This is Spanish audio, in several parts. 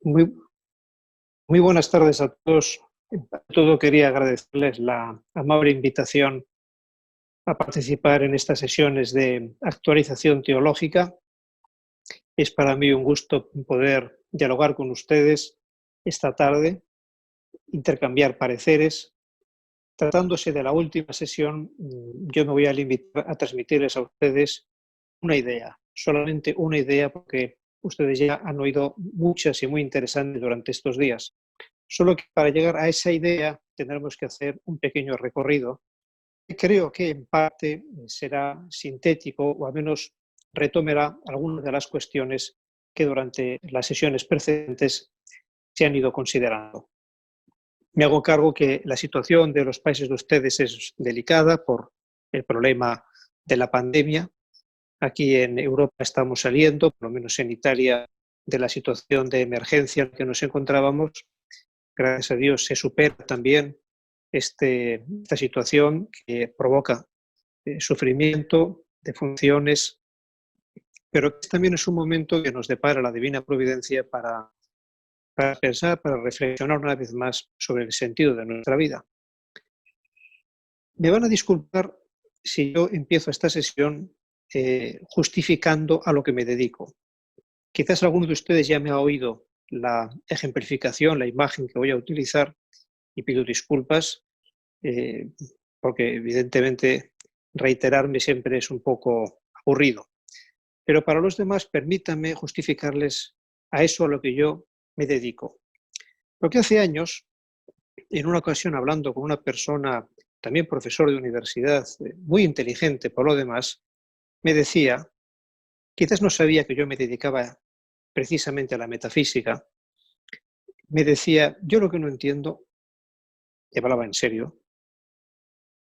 Muy, muy buenas tardes a todos. Ante todo quería agradecerles la amable invitación a participar en estas sesiones de actualización teológica. Es para mí un gusto poder dialogar con ustedes esta tarde, intercambiar pareceres. Tratándose de la última sesión, yo me voy a limitar a transmitirles a ustedes una idea, solamente una idea, porque ustedes ya han oído muchas y muy interesantes durante estos días. Solo que para llegar a esa idea tendremos que hacer un pequeño recorrido que creo que en parte será sintético o al menos retomará algunas de las cuestiones que durante las sesiones precedentes se han ido considerando. Me hago cargo que la situación de los países de ustedes es delicada por el problema de la pandemia. Aquí en Europa estamos saliendo, por lo menos en Italia, de la situación de emergencia en la que nos encontrábamos. Gracias a Dios se supera también esta situación que provoca sufrimiento, defunciones, pero también es un momento que nos depara la divina providencia para pensar, para reflexionar una vez más sobre el sentido de nuestra vida. Me van a disculpar si yo empiezo esta sesión justificando a lo que me dedico. Quizás alguno de ustedes ya me ha oído la ejemplificación, la imagen que voy a utilizar, y pido disculpas porque evidentemente reiterarme siempre es un poco aburrido. Pero para los demás, permítanme justificarles a eso a lo que yo me dedico. Porque hace años, en una ocasión hablando con una persona, también profesor de universidad, muy inteligente por lo demás, me decía, quizás no sabía que yo me dedicaba precisamente a la metafísica, me decía, yo lo que no entiendo, y hablaba en serio,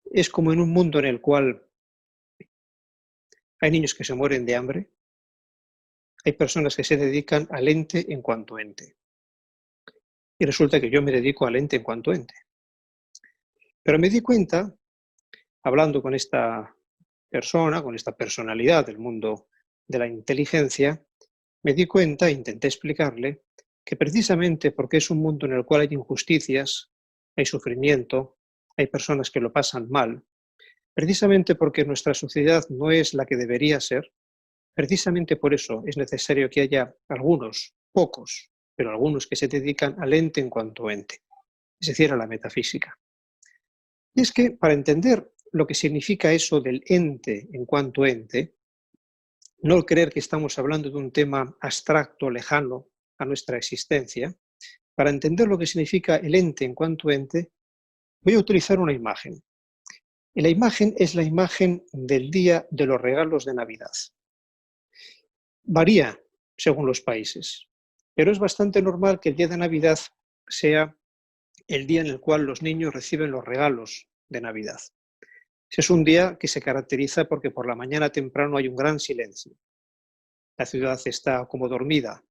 es como en un mundo en el cual hay niños que se mueren de hambre, hay personas que se dedican al ente en cuanto ente. Y resulta que yo me dedico al ente en cuanto ente. Pero me di cuenta, hablando con esta persona, con esta personalidad del mundo de la inteligencia, me di cuenta, intenté explicarle, que precisamente porque es un mundo en el cual hay injusticias, hay sufrimiento, hay personas que lo pasan mal, precisamente porque nuestra sociedad no es la que debería ser, precisamente por eso es necesario que haya algunos, pocos, pero algunos que se dedican al ente en cuanto ente, es decir, a la metafísica. Y es que para entender lo que significa eso del ente en cuanto ente, no creer que estamos hablando de un tema abstracto, lejano a nuestra existencia, para entender lo que significa el ente en cuanto ente, voy a utilizar una imagen. Y la imagen es la imagen del día de los regalos de Navidad. Varía según los países, pero es bastante normal que el día de Navidad sea el día en el cual los niños reciben los regalos de Navidad. Es un día que se caracteriza porque por la mañana temprano hay un gran silencio. La ciudad está como dormida.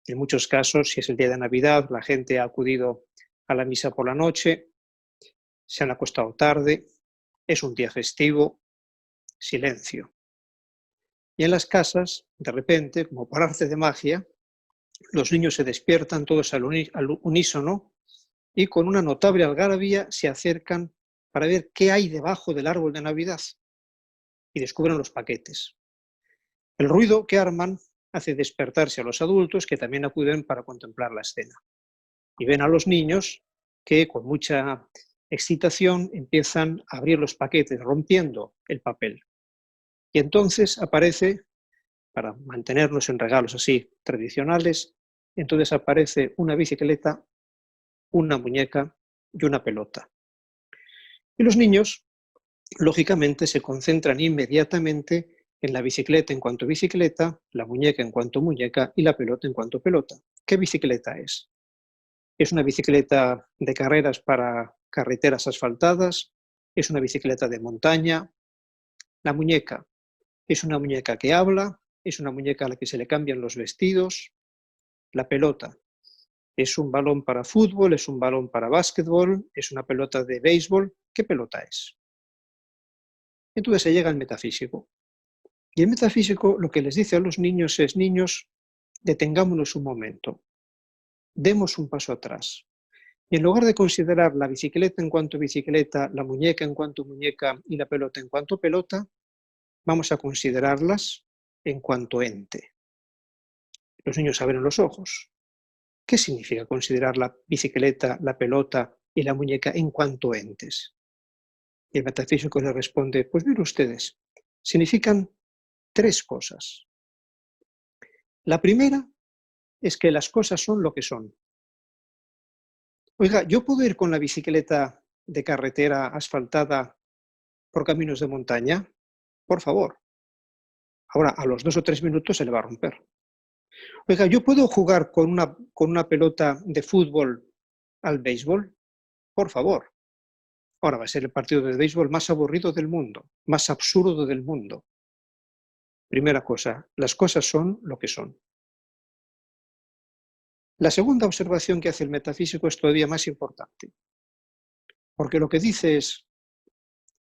En muchos casos, si es el día de Navidad, la gente ha acudido a la misa por la noche, se han acostado tarde, es un día festivo, silencio. Y en las casas, de repente, como por arte de magia, los niños se despiertan todos al unísono y con una notable algarabía se acercan para ver qué hay debajo del árbol de Navidad y descubren los paquetes. El ruido que arman hace despertarse a los adultos que también acuden para contemplar la escena. Y ven a los niños que con mucha excitación empiezan a abrir los paquetes, rompiendo el papel. Y entonces aparece, para mantenernos en regalos así tradicionales, entonces aparece una bicicleta, una muñeca y una pelota. Y los niños, lógicamente, se concentran inmediatamente en la bicicleta en cuanto bicicleta, la muñeca en cuanto muñeca y la pelota en cuanto pelota. ¿Qué bicicleta es? ¿Es una bicicleta de carreras para carreteras asfaltadas? ¿Es una bicicleta de montaña? La muñeca es una muñeca que habla, es una muñeca a la que se le cambian los vestidos. La pelota es un balón para fútbol, es un balón para básquetbol, es una pelota de béisbol. ¿Qué pelota es? Entonces se llega al metafísico. Y el metafísico lo que les dice a los niños es: niños, detengámonos un momento, demos un paso atrás. Y en lugar de considerar la bicicleta en cuanto bicicleta, la muñeca en cuanto muñeca y la pelota en cuanto pelota, vamos a considerarlas en cuanto ente. Los niños abren los ojos. ¿Qué significa considerar la bicicleta, la pelota y la muñeca en cuanto entes? Y el metafísico le responde, pues miren ustedes, significan tres cosas. La primera es que las cosas son lo que son. Oiga, ¿yo puedo ir con la bicicleta de carretera asfaltada por caminos de montaña? Por favor. Ahora, a los 2 o 3 minutos se le va a romper. Oiga, ¿yo puedo jugar con una pelota de fútbol al béisbol? Por favor. Ahora va a ser el partido de béisbol más aburrido del mundo, más absurdo del mundo. Primera cosa, las cosas son lo que son. La segunda observación que hace el metafísico es todavía más importante, porque lo que dice es,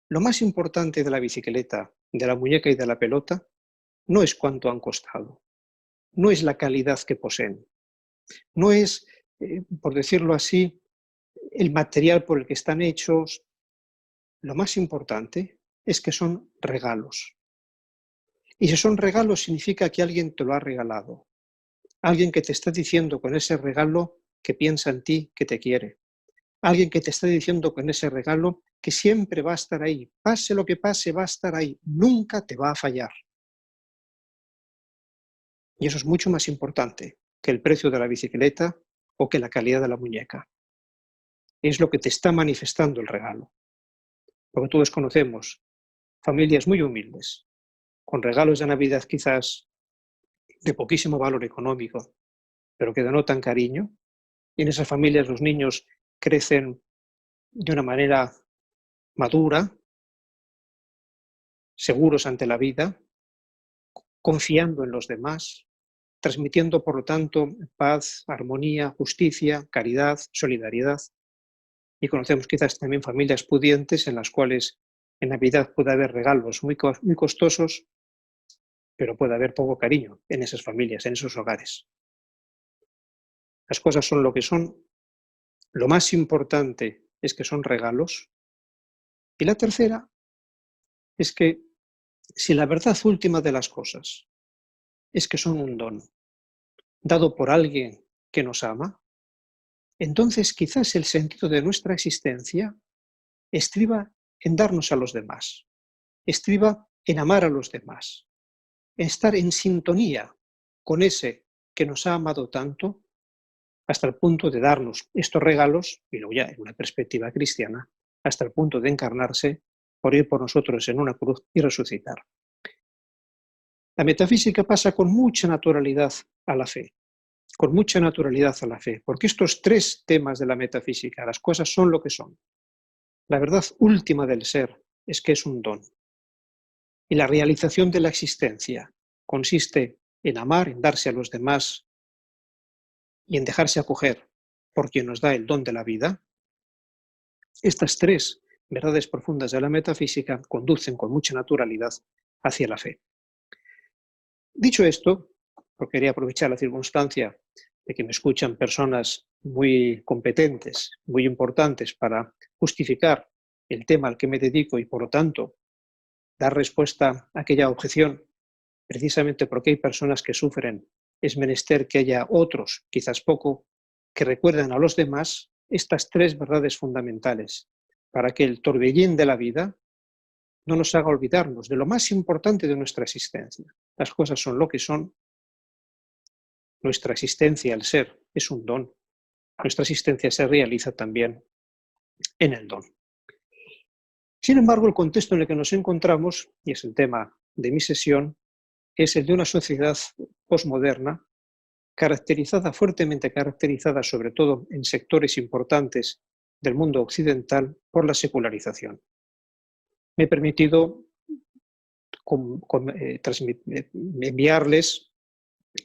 lo más importante de la bicicleta, de la muñeca y de la pelota, no es cuánto han costado, no es la calidad que poseen, no es, por decirlo así, el material por el que están hechos. Lo más importante es que son regalos. Y si son regalos significa que alguien te lo ha regalado. Alguien que te está diciendo con ese regalo que piensa en ti, que te quiere. Alguien que te está diciendo con ese regalo que siempre va a estar ahí. Pase lo que pase, va a estar ahí. Nunca te va a fallar. Y eso es mucho más importante que el precio de la bicicleta o que la calidad de la muñeca. Es lo que te está manifestando el regalo. Porque todos conocemos familias muy humildes, con regalos de Navidad quizás de poquísimo valor económico, pero que denotan cariño. Y en esas familias los niños crecen de una manera madura, seguros ante la vida, confiando en los demás, transmitiendo, por lo tanto, paz, armonía, justicia, caridad, solidaridad. Y conocemos quizás también familias pudientes en las cuales en Navidad puede haber regalos muy costosos, pero puede haber poco cariño en esas familias, en esos hogares. Las cosas son lo que son. Lo más importante es que son regalos. Y la tercera es que si la verdad última de las cosas es que son un don dado por alguien que nos ama, entonces quizás el sentido de nuestra existencia estriba en darnos a los demás, estriba en amar a los demás, en estar en sintonía con ese que nos ha amado tanto hasta el punto de darnos estos regalos, y luego ya en una perspectiva cristiana, hasta el punto de encarnarse, por ir por nosotros en una cruz y resucitar. La metafísica pasa con mucha naturalidad a la fe, con mucha naturalidad a la fe, porque estos tres temas de la metafísica, las cosas son lo que son. La verdad última del ser es que es un don. Y la realización de la existencia consiste en amar, en darse a los demás y en dejarse acoger por quien nos da el don de la vida. Estas tres verdades profundas de la metafísica conducen con mucha naturalidad hacia la fe. Dicho esto, porque quería aprovechar la circunstancia de que me escuchan personas muy competentes, muy importantes para justificar el tema al que me dedico y, por lo tanto, dar respuesta a aquella objeción, precisamente porque hay personas que sufren, es menester que haya otros, quizás poco, que recuerden a los demás estas tres verdades fundamentales, para que el torbellín de la vida no nos haga olvidarnos de lo más importante de nuestra existencia. Las cosas son lo que son. Nuestra existencia, el ser, es un don. Nuestra existencia se realiza también en el don. Sin embargo, el contexto en el que nos encontramos, y es el tema de mi sesión, es el de una sociedad posmoderna fuertemente caracterizada sobre todo en sectores importantes del mundo occidental por la secularización. Me he permitido enviarles,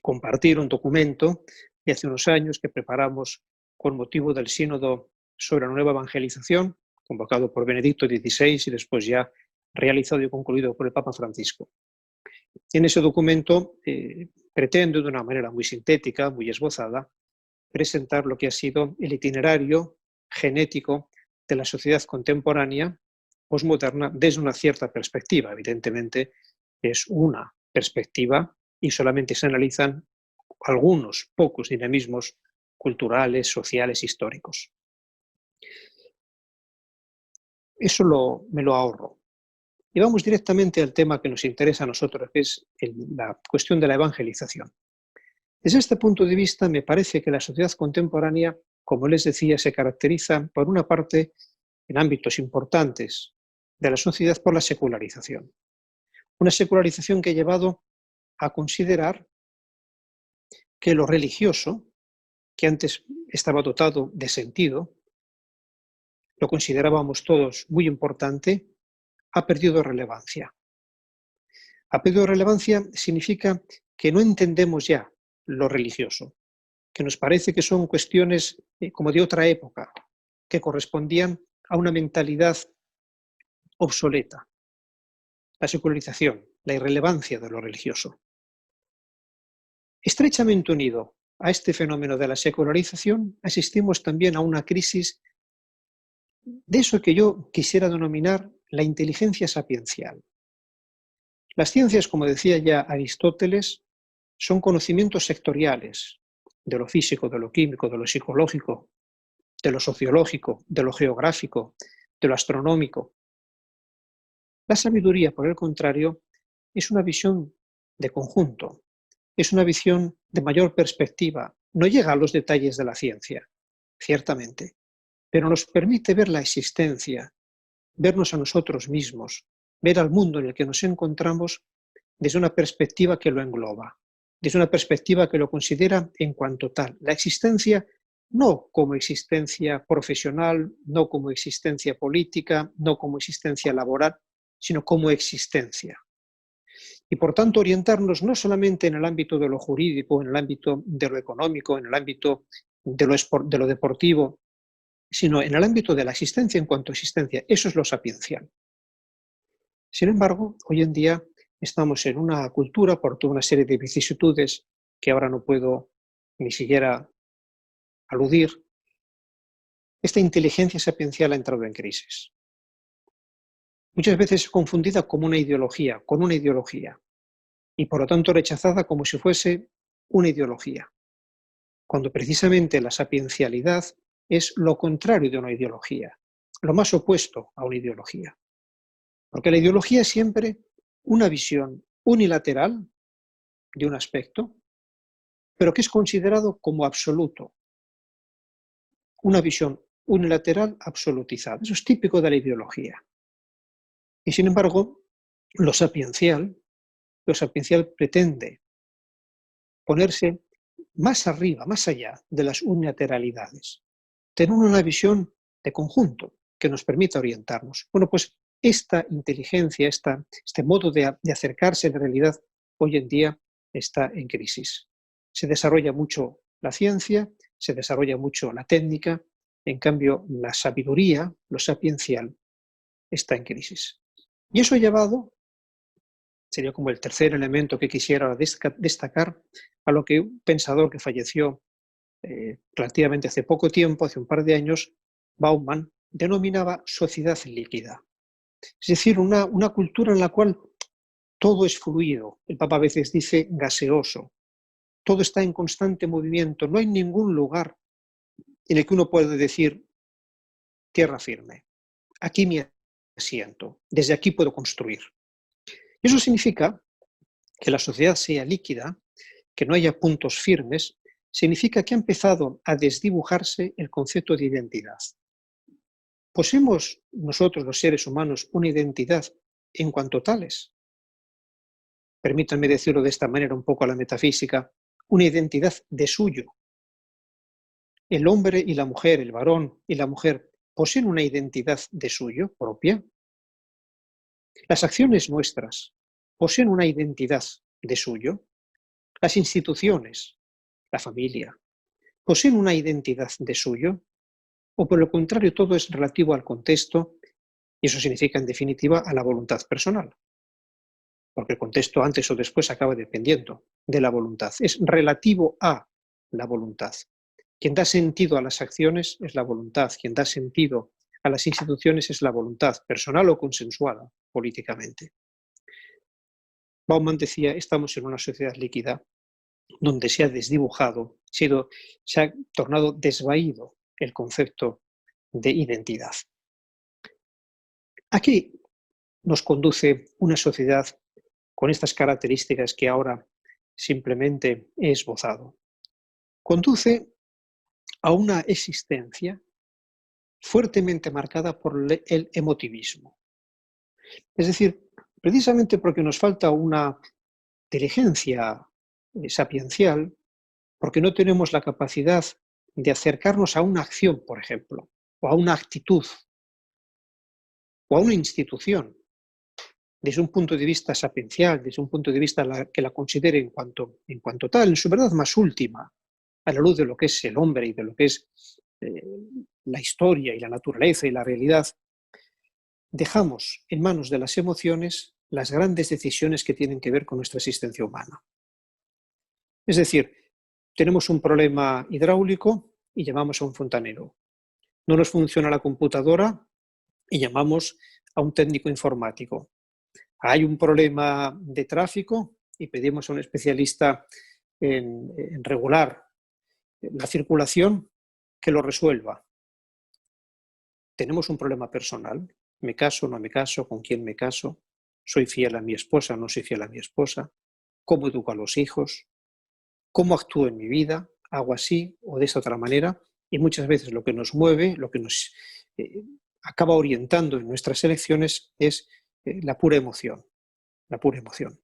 compartir un documento de hace unos años que preparamos con motivo del Sínodo sobre la nueva evangelización, convocado por Benedicto XVI y después ya realizado y concluido por el Papa Francisco. En ese documento pretendo, de una manera muy sintética, muy esbozada, presentar lo que ha sido el itinerario genético de la sociedad contemporánea posmoderna desde una cierta perspectiva. Evidentemente, es una perspectiva y solamente se analizan algunos pocos dinamismos culturales, sociales, históricos. Eso me lo ahorro. Y vamos directamente al tema que nos interesa a nosotros, que es la cuestión de la evangelización. Desde este punto de vista, me parece que la sociedad contemporánea, como les decía, se caracteriza, por una parte, en ámbitos importantes de la sociedad, por la secularización. Una secularización que ha llevado a considerar que lo religioso, que antes estaba dotado de sentido, lo considerábamos todos muy importante, ha perdido relevancia. Ha perdido relevancia significa que no entendemos ya lo religioso, que nos parece que son cuestiones como de otra época, que correspondían a una mentalidad obsoleta. La secularización, la irrelevancia de lo religioso. Estrechamente unido a este fenómeno de la secularización, asistimos también a una crisis de eso que yo quisiera denominar la inteligencia sapiencial. Las ciencias, como decía ya Aristóteles, son conocimientos sectoriales de lo físico, de lo químico, de lo psicológico, de lo sociológico, de lo geográfico, de lo astronómico. La sabiduría, por el contrario, es una visión de conjunto, es una visión de mayor perspectiva. No llega a los detalles de la ciencia, ciertamente, pero nos permite ver la existencia, vernos a nosotros mismos, ver al mundo en el que nos encontramos desde una perspectiva que lo engloba, desde una perspectiva que lo considera en cuanto tal. La existencia no como existencia profesional, no como existencia política, no como existencia laboral, sino como existencia. Y por tanto orientarnos no solamente en el ámbito de lo jurídico, en el ámbito de lo económico, en el ámbito de lo deportivo, sino en el ámbito de la existencia en cuanto a existencia. Eso es lo sapiencial. Sin embargo, hoy en día estamos en una cultura, por toda una serie de vicisitudes que ahora no puedo ni siquiera aludir, esta inteligencia sapiencial ha entrado en crisis. Muchas veces confundida como una ideología, con una ideología, y por lo tanto rechazada como si fuese una ideología, cuando precisamente la sapiencialidad es lo contrario de una ideología, lo más opuesto a una ideología. Porque la ideología es siempre una visión unilateral de un aspecto, pero que es considerado como absoluto. Una visión unilateral absolutizada. Eso es típico de la ideología. Y sin embargo, lo sapiencial pretende ponerse más arriba, más allá de las unilateralidades. Tener una visión de conjunto que nos permita orientarnos. Bueno, pues esta inteligencia, este modo de acercarse a la realidad hoy en día está en crisis. Se desarrolla mucho la ciencia, se desarrolla mucho la técnica, en cambio la sabiduría, lo sapiencial, está en crisis. Y eso ha llevado, sería como el tercer elemento que quisiera destacar, a lo que un pensador que falleció relativamente hace poco tiempo, hace un par de años, Bauman, denominaba sociedad líquida. Es decir, una cultura en la cual todo es fluido. El Papa a veces dice gaseoso. Todo está en constante movimiento. No hay ningún lugar en el que uno pueda decir tierra firme. Aquí me asiento. Desde aquí puedo construir. Y eso significa que la sociedad sea líquida, que no haya puntos firmes, significa que ha empezado a desdibujarse el concepto de identidad. ¿Poseemos nosotros, los seres humanos, una identidad en cuanto tales? Permítanme decirlo de esta manera un poco a la metafísica, una identidad de suyo. El hombre y la mujer, el varón y la mujer, ¿poseen una identidad de suyo propia? Las acciones nuestras poseen una identidad de suyo. Las instituciones, la familia, poseen una identidad de suyo. O por lo contrario, todo es relativo al contexto y eso significa, en definitiva, a la voluntad personal. porque el contexto antes o después acaba dependiendo de la voluntad. Es relativo a la voluntad. Quien da sentido a las acciones es la voluntad, quien da sentido a las instituciones es la voluntad, personal o consensuada políticamente. Bauman decía, estamos en una sociedad líquida donde se ha desdibujado, se ha tornado desvaído el concepto de identidad. Aquí nos conduce una sociedad con estas características que ahora simplemente he esbozado. Conduce a una existencia fuertemente marcada por el emotivismo. Es decir, precisamente porque nos falta una inteligencia sapiencial, porque no tenemos la capacidad de acercarnos a una acción, por ejemplo, o a una actitud, o a una institución, desde un punto de vista sapiencial, desde un punto de vista que la considere en cuanto tal, en su verdad más última, a la luz de lo que es el hombre y de lo que es la historia y la naturaleza y la realidad, dejamos en manos de las emociones las grandes decisiones que tienen que ver con nuestra existencia humana. Es decir, tenemos un problema hidráulico y llamamos a un fontanero. No nos funciona la computadora y llamamos a un técnico informático. Hay un problema de tráfico y pedimos a un especialista en regular la circulación que lo resuelva. Tenemos un problema personal. ¿Me caso, no me caso? ¿Con quién me caso? ¿Soy fiel a mi esposa, no soy fiel a mi esposa? ¿Cómo educo a los hijos? ¿Cómo actúo en mi vida? ¿Hago así o de esta otra manera? Y muchas veces lo que nos mueve, lo que nos acaba orientando en nuestras elecciones es la pura emoción. La pura emoción.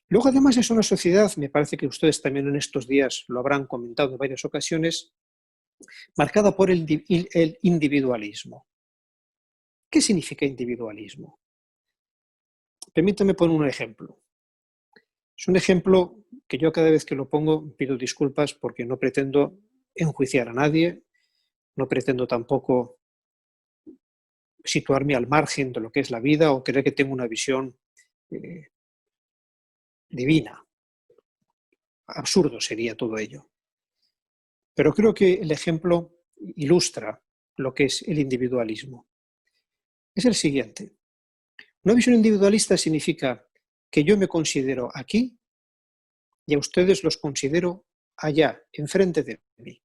Luego, además, es una sociedad, me parece que ustedes también en estos días lo habrán comentado en varias ocasiones, marcada por el individualismo. ¿Qué significa individualismo? Permítame poner un ejemplo. Es un ejemplo que yo cada vez que lo pongo pido disculpas porque no pretendo enjuiciar a nadie, no pretendo tampoco situarme al margen de lo que es la vida o creer que tengo una visión divina. Absurdo sería todo ello. Pero creo que el ejemplo ilustra lo que es el individualismo. Es el siguiente. Una visión individualista significa que yo me considero aquí y a ustedes los considero allá, enfrente de mí.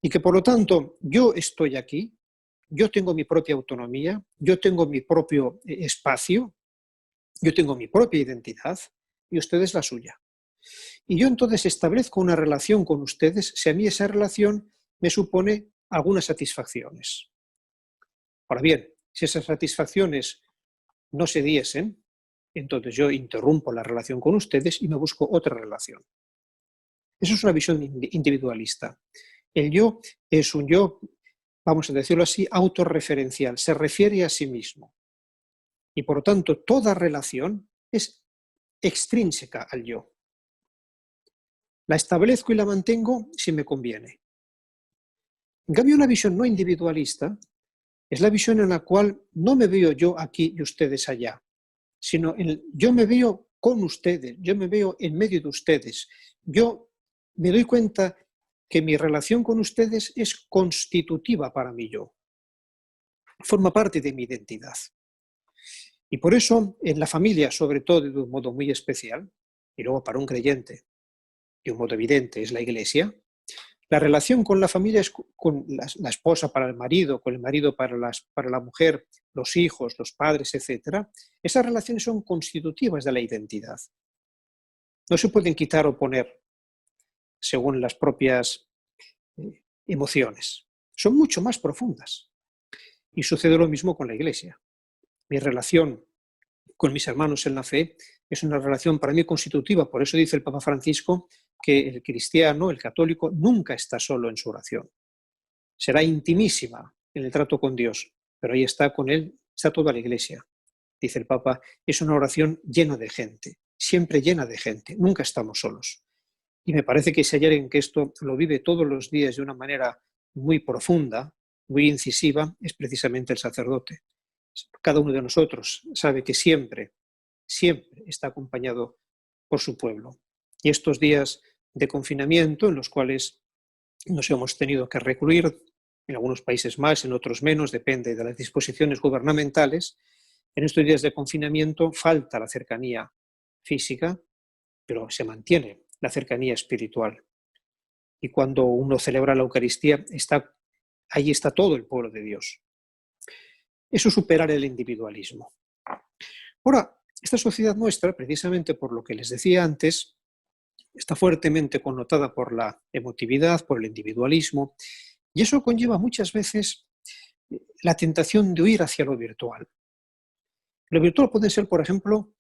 Y que por lo tanto yo estoy aquí, yo tengo mi propia autonomía, yo tengo mi propio espacio, yo tengo mi propia identidad y ustedes la suya. Y yo entonces establezco una relación con ustedes si a mí esa relación me supone algunas satisfacciones. Ahora bien, si esas satisfacciones no se diesen, entonces yo interrumpo la relación con ustedes y me busco otra relación. Eso es una visión individualista. El yo es un yo, vamos a decirlo así, autorreferencial, se refiere a sí mismo. Y por lo tanto, toda relación es extrínseca al yo. La establezco y la mantengo si me conviene. En cambio, una visión no individualista es la visión en la cual no me veo yo aquí y ustedes allá, sino yo me veo con ustedes, yo me veo en medio de ustedes. Yo me doy cuenta que mi relación con ustedes es constitutiva para mí yo. Forma parte de mi identidad. Y por eso, en la familia, sobre todo de un modo muy especial, y luego para un creyente, de un modo evidente, es la Iglesia, la relación con la familia es con la esposa para el marido para la mujer, los hijos, los padres, etc. Esas relaciones son constitutivas de la identidad. No se pueden quitar o poner según las propias emociones. Son mucho más profundas. Y sucede lo mismo con la Iglesia. Mi relación con mis hermanos en la fe es una relación para mí constitutiva. Por eso dice el Papa Francisco que el cristiano, el católico, nunca está solo en su oración. Será intimísima en el trato con Dios, pero ahí está con él, está toda la Iglesia. Dice el Papa, es una oración llena de gente, siempre llena de gente, nunca estamos solos. Y me parece que si hay alguien que esto lo vive todos los días de una manera muy profunda, muy incisiva, es precisamente el sacerdote. Cada uno de nosotros sabe que siempre siempre está acompañado por su pueblo. Y estos días de confinamiento en los cuales nos hemos tenido que recluir, en algunos países más, en otros menos, depende de las disposiciones gubernamentales, en estos días de confinamiento falta la cercanía física, pero se mantiene la cercanía espiritual. Y cuando uno celebra la Eucaristía, ahí está todo el pueblo de Dios. Eso es superar el individualismo. Ahora, esta sociedad nuestra, precisamente por lo que les decía antes, está fuertemente connotada por la emotividad, por el individualismo, y eso conlleva muchas veces la tentación de huir hacia lo virtual. Lo virtual puede ser, por ejemplo,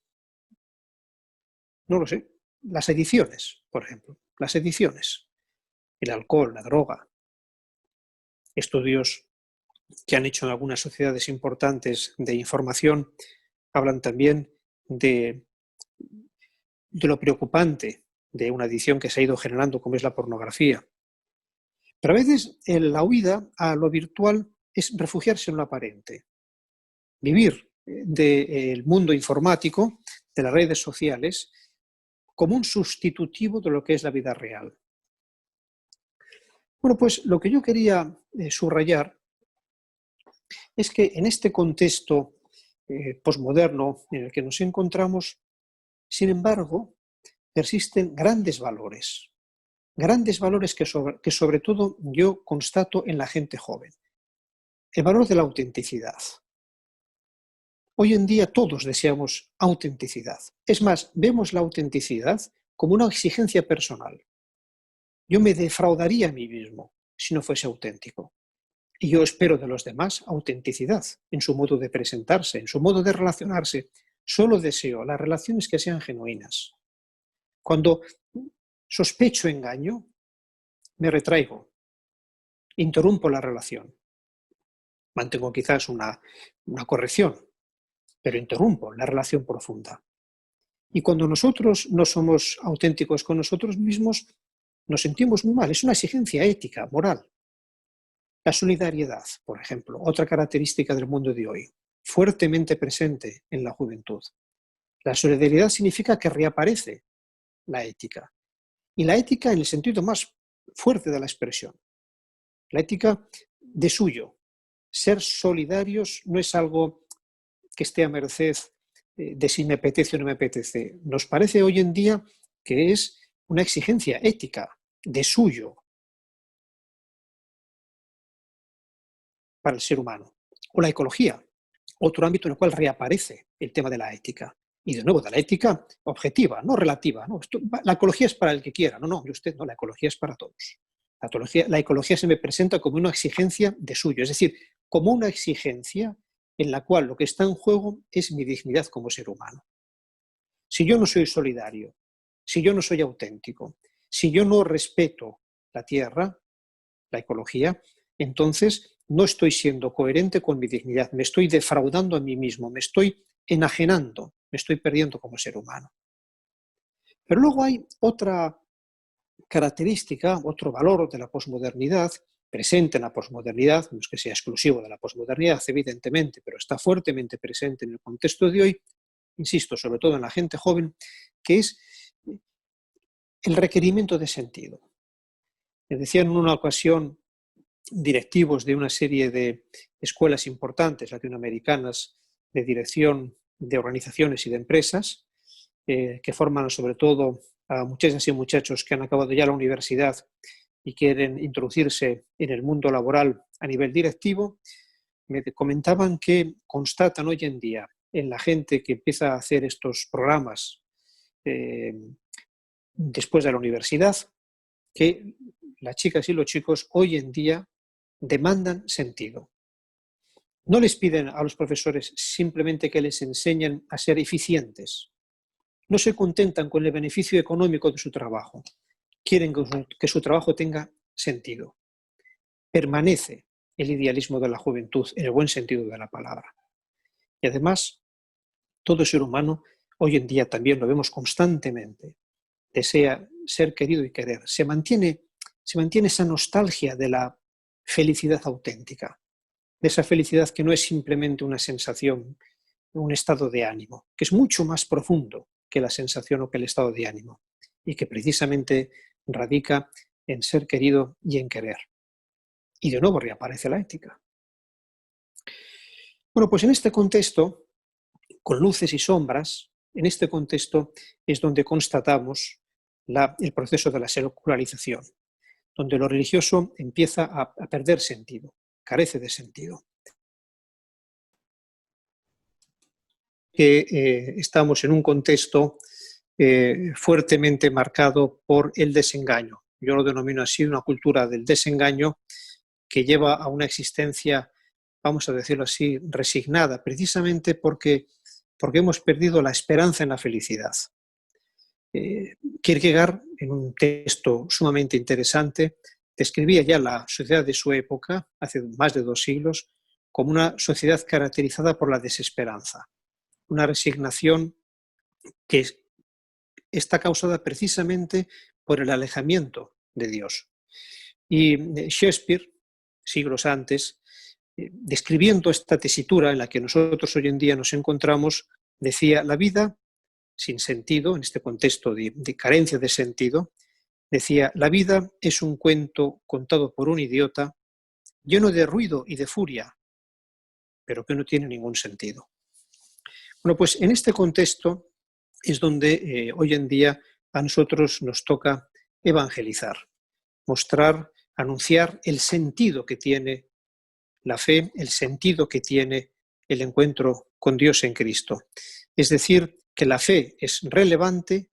no lo sé, las adicciones, por ejemplo, las adicciones, el alcohol, la droga. Estudios que han hecho en algunas sociedades importantes de información hablan también de lo preocupante de una adicción que se ha ido generando, como es la pornografía. Pero a veces la huida a lo virtual es refugiarse en lo aparente, vivir del mundo informático, de las redes sociales, como un sustitutivo de lo que es la vida real. Bueno, pues lo que yo quería subrayar es que en este contexto posmoderno en el que nos encontramos, sin embargo, persisten grandes valores que sobre todo yo constato en la gente joven. El valor de la autenticidad. Hoy en día todos deseamos autenticidad. Es más, vemos la autenticidad como una exigencia personal. Yo me defraudaría a mí mismo si no fuese auténtico. Y yo espero de los demás autenticidad en su modo de presentarse, en su modo de relacionarse. Solo deseo las relaciones que sean genuinas. Cuando sospecho engaño, me retraigo, interrumpo la relación. Mantengo quizás una corrección, pero interrumpo la relación profunda. Y cuando nosotros no somos auténticos con nosotros mismos, nos sentimos muy mal. Es una exigencia ética, moral. La solidaridad, por ejemplo, otra característica del mundo de hoy, fuertemente presente en la juventud. La solidaridad significa que reaparece la ética. Y la ética en el sentido más fuerte de la expresión. La ética de suyo. Ser solidarios no es algo que esté a merced de si me apetece o no me apetece. Nos parece hoy en día que es una exigencia ética de suyo para el ser humano. O la ecología, otro ámbito en el cual reaparece el tema de la ética. Y de nuevo, de la ética objetiva, no relativa. No, la ecología es para el que quiera. No, usted no, la ecología es para todos. La ecología se me presenta como una exigencia de suyo, es decir, como una exigencia en la cual lo que está en juego es mi dignidad como ser humano. Si yo no soy solidario, si yo no soy auténtico, si yo no respeto la tierra, la ecología, entonces no estoy siendo coherente con mi dignidad, me estoy defraudando a mí mismo, me estoy enajenando, me estoy perdiendo como ser humano. Pero luego hay otra característica, otro valor de la posmodernidad, presente en la posmodernidad, no es que sea exclusivo de la posmodernidad, evidentemente, pero está fuertemente presente en el contexto de hoy, insisto, sobre todo en la gente joven, que es el requerimiento de sentido. Me decían en una ocasión directivos de una serie de escuelas importantes latinoamericanas de dirección de organizaciones y de empresas, que forman sobre todo a muchachas y muchachos que han acabado ya la universidad y quieren introducirse en el mundo laboral a nivel directivo, me comentaban que constatan hoy en día en la gente que empieza a hacer estos programas después de la universidad, que las chicas y los chicos hoy en día demandan sentido. No les piden a los profesores simplemente que les enseñen a ser eficientes. No se contentan con el beneficio económico de su trabajo. Quieren que su trabajo tenga sentido. Permanece el idealismo de la juventud en el buen sentido de la palabra. Y además, todo ser humano, hoy en día también lo vemos constantemente, desea ser querido y querer. Se mantiene esa nostalgia de la felicidad auténtica, de esa felicidad que no es simplemente una sensación un estado de ánimo, que es mucho más profundo que la sensación o que el estado de ánimo, y que precisamente radica en ser querido y en querer. Y de nuevo reaparece la ética. Bueno, pues en este contexto, con luces y sombras, en este contexto es donde constatamos el proceso de la secularización, donde lo religioso empieza a perder sentido, carece de sentido. Que estamos en un contexto fuertemente marcado por el desengaño. Yo lo denomino así, una cultura del desengaño que lleva a una existencia, vamos a decirlo así, resignada, precisamente porque hemos perdido la esperanza en la felicidad. Kierkegaard, en un texto sumamente interesante, describía ya la sociedad de su época, hace más de 2 siglos, como una sociedad caracterizada por la desesperanza, una resignación que está causada precisamente por el alejamiento de Dios. Y Shakespeare, siglos antes, describiendo esta tesitura en la que nosotros hoy en día nos encontramos, decía: la vida sin sentido, en este contexto de carencia de sentido, decía: la vida es un cuento contado por un idiota, lleno de ruido y de furia, pero que no tiene ningún sentido. Bueno, pues en este contexto es donde hoy en día a nosotros nos toca evangelizar, mostrar, anunciar el sentido que tiene la fe, el sentido que tiene el encuentro con Dios en Cristo. Es decir, que la fe es relevante,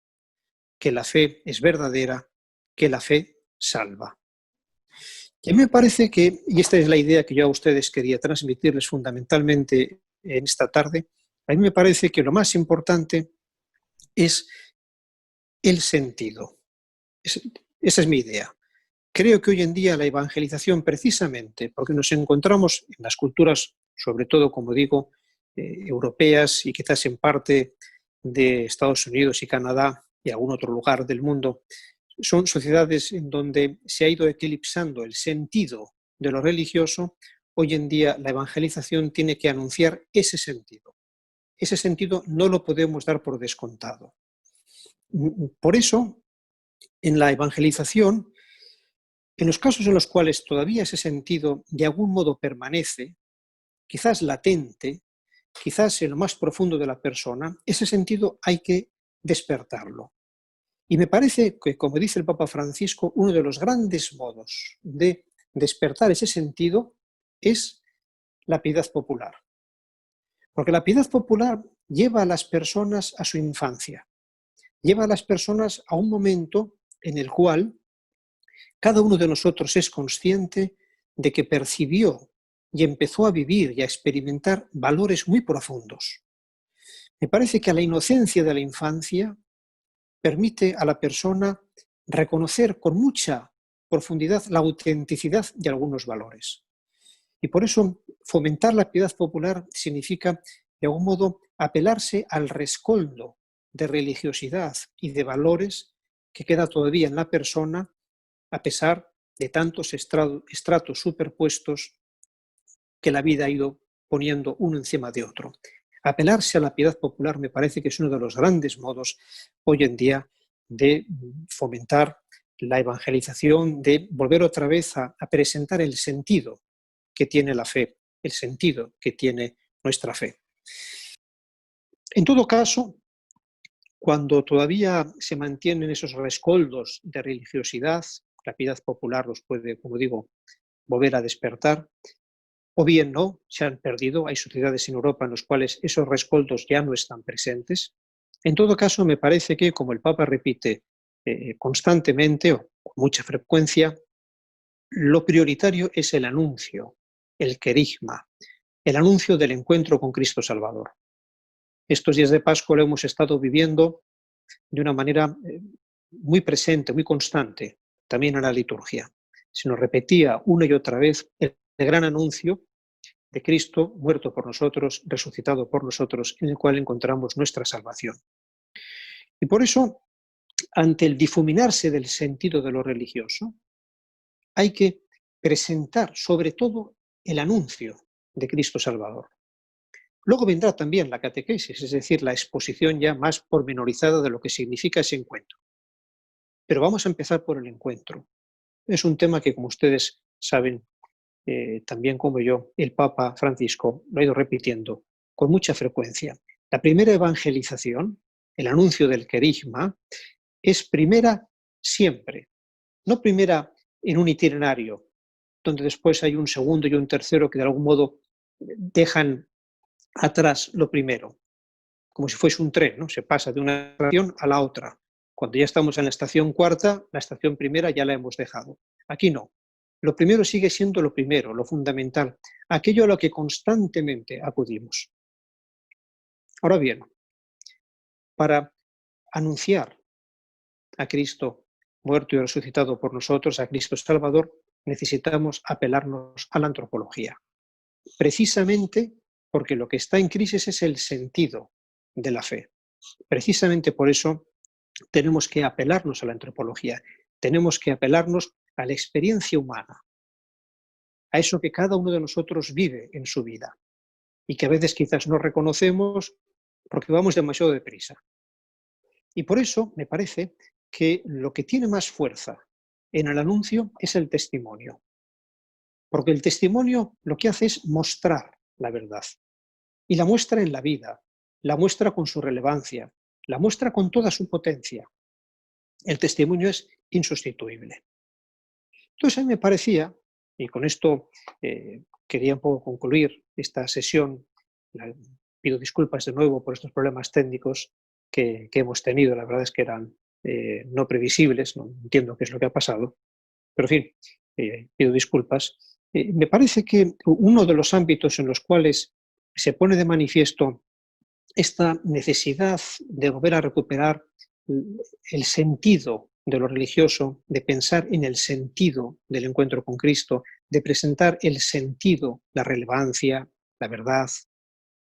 que la fe es verdadera, que la fe salva. Y a mí me parece que, y esta es la idea que yo a ustedes quería transmitirles fundamentalmente en esta tarde, a mí me parece que lo más importante es el sentido. Esa es mi idea. Creo que hoy en día la evangelización, precisamente porque nos encontramos en las culturas, sobre todo, como digo, europeas y quizás en parte de Estados Unidos y Canadá y algún otro lugar del mundo, son sociedades en donde se ha ido eclipsando el sentido de lo religioso. Hoy en día la evangelización tiene que anunciar ese sentido. Ese sentido no lo podemos dar por descontado. Por eso, en la evangelización, en los casos en los cuales todavía ese sentido de algún modo permanece, quizás latente, quizás en lo más profundo de la persona, ese sentido hay que despertarlo. Y me parece que, como dice el Papa Francisco, uno de los grandes modos de despertar ese sentido es la piedad popular. Porque la piedad popular lleva a las personas a su infancia, lleva a las personas a un momento en el cual cada uno de nosotros es consciente de que percibió y empezó a vivir y a experimentar valores muy profundos. Me parece que a la inocencia de la infancia permite a la persona reconocer con mucha profundidad la autenticidad de algunos valores. Y por eso fomentar la piedad popular significa, de algún modo, apelarse al rescoldo de religiosidad y de valores que queda todavía en la persona, a pesar de tantos estratos superpuestos que la vida ha ido poniendo uno encima de otro. Apelarse a la piedad popular me parece que es uno de los grandes modos hoy en día de fomentar la evangelización, de volver otra vez a presentar el sentido que tiene la fe, el sentido que tiene nuestra fe. En todo caso, cuando todavía se mantienen esos rescoldos de religiosidad, la piedad popular los puede, como digo, volver a despertar, o bien no, se han perdido. Hay sociedades en Europa en las cuales esos rescoldos ya no están presentes. En todo caso, me parece que, como el Papa repite constantemente o con mucha frecuencia, lo prioritario es el anuncio, el querigma, el anuncio del encuentro con Cristo Salvador. Estos días de Pascua lo hemos estado viviendo de una manera muy presente, muy constante, también en la liturgia. Se nos repetía una y otra vez el gran anuncio de Cristo muerto por nosotros, resucitado por nosotros, en el cual encontramos nuestra salvación. Y por eso, ante el difuminarse del sentido de lo religioso, hay que presentar sobre todo el anuncio de Cristo Salvador. Luego vendrá también la catequesis, es decir, la exposición ya más pormenorizada de lo que significa ese encuentro. Pero vamos a empezar por el encuentro. Es un tema que, como ustedes saben, también como yo, el Papa Francisco lo ha ido repitiendo con mucha frecuencia. La primera evangelización, el anuncio del querigma, es primera siempre, no primera en un itinerario, donde después hay un segundo y un tercero que de algún modo dejan atrás lo primero, como si fuese un tren, ¿no? Se pasa de una estación a la otra. Cuando ya estamos en la estación cuarta, la estación primera ya la hemos dejado. Aquí no. Lo primero sigue siendo lo primero, lo fundamental, aquello a lo que constantemente acudimos. Ahora bien, para anunciar a Cristo muerto y resucitado por nosotros, a Cristo Salvador, necesitamos apelarnos a la antropología. Precisamente porque lo que está en crisis es el sentido de la fe. Precisamente por eso tenemos que apelarnos a la antropología, tenemos que apelarnos a la experiencia humana, a eso que cada uno de nosotros vive en su vida y que a veces quizás no reconocemos porque vamos demasiado deprisa. Y por eso me parece que lo que tiene más fuerza en el anuncio es el testimonio, porque el testimonio lo que hace es mostrar la verdad, y la muestra en la vida, la muestra con su relevancia, la muestra con toda su potencia. El testimonio es insustituible. Entonces a mí me parecía, y con esto quería un poco concluir esta sesión, pido disculpas de nuevo por estos problemas técnicos que hemos tenido, la verdad es que eran no previsibles, no entiendo qué es lo que ha pasado, pero en fin, pido disculpas. Me parece que uno de los ámbitos en los cuales se pone de manifiesto esta necesidad de volver a recuperar el sentido de lo religioso, de pensar en el sentido del encuentro con Cristo, de presentar el sentido, la relevancia, la verdad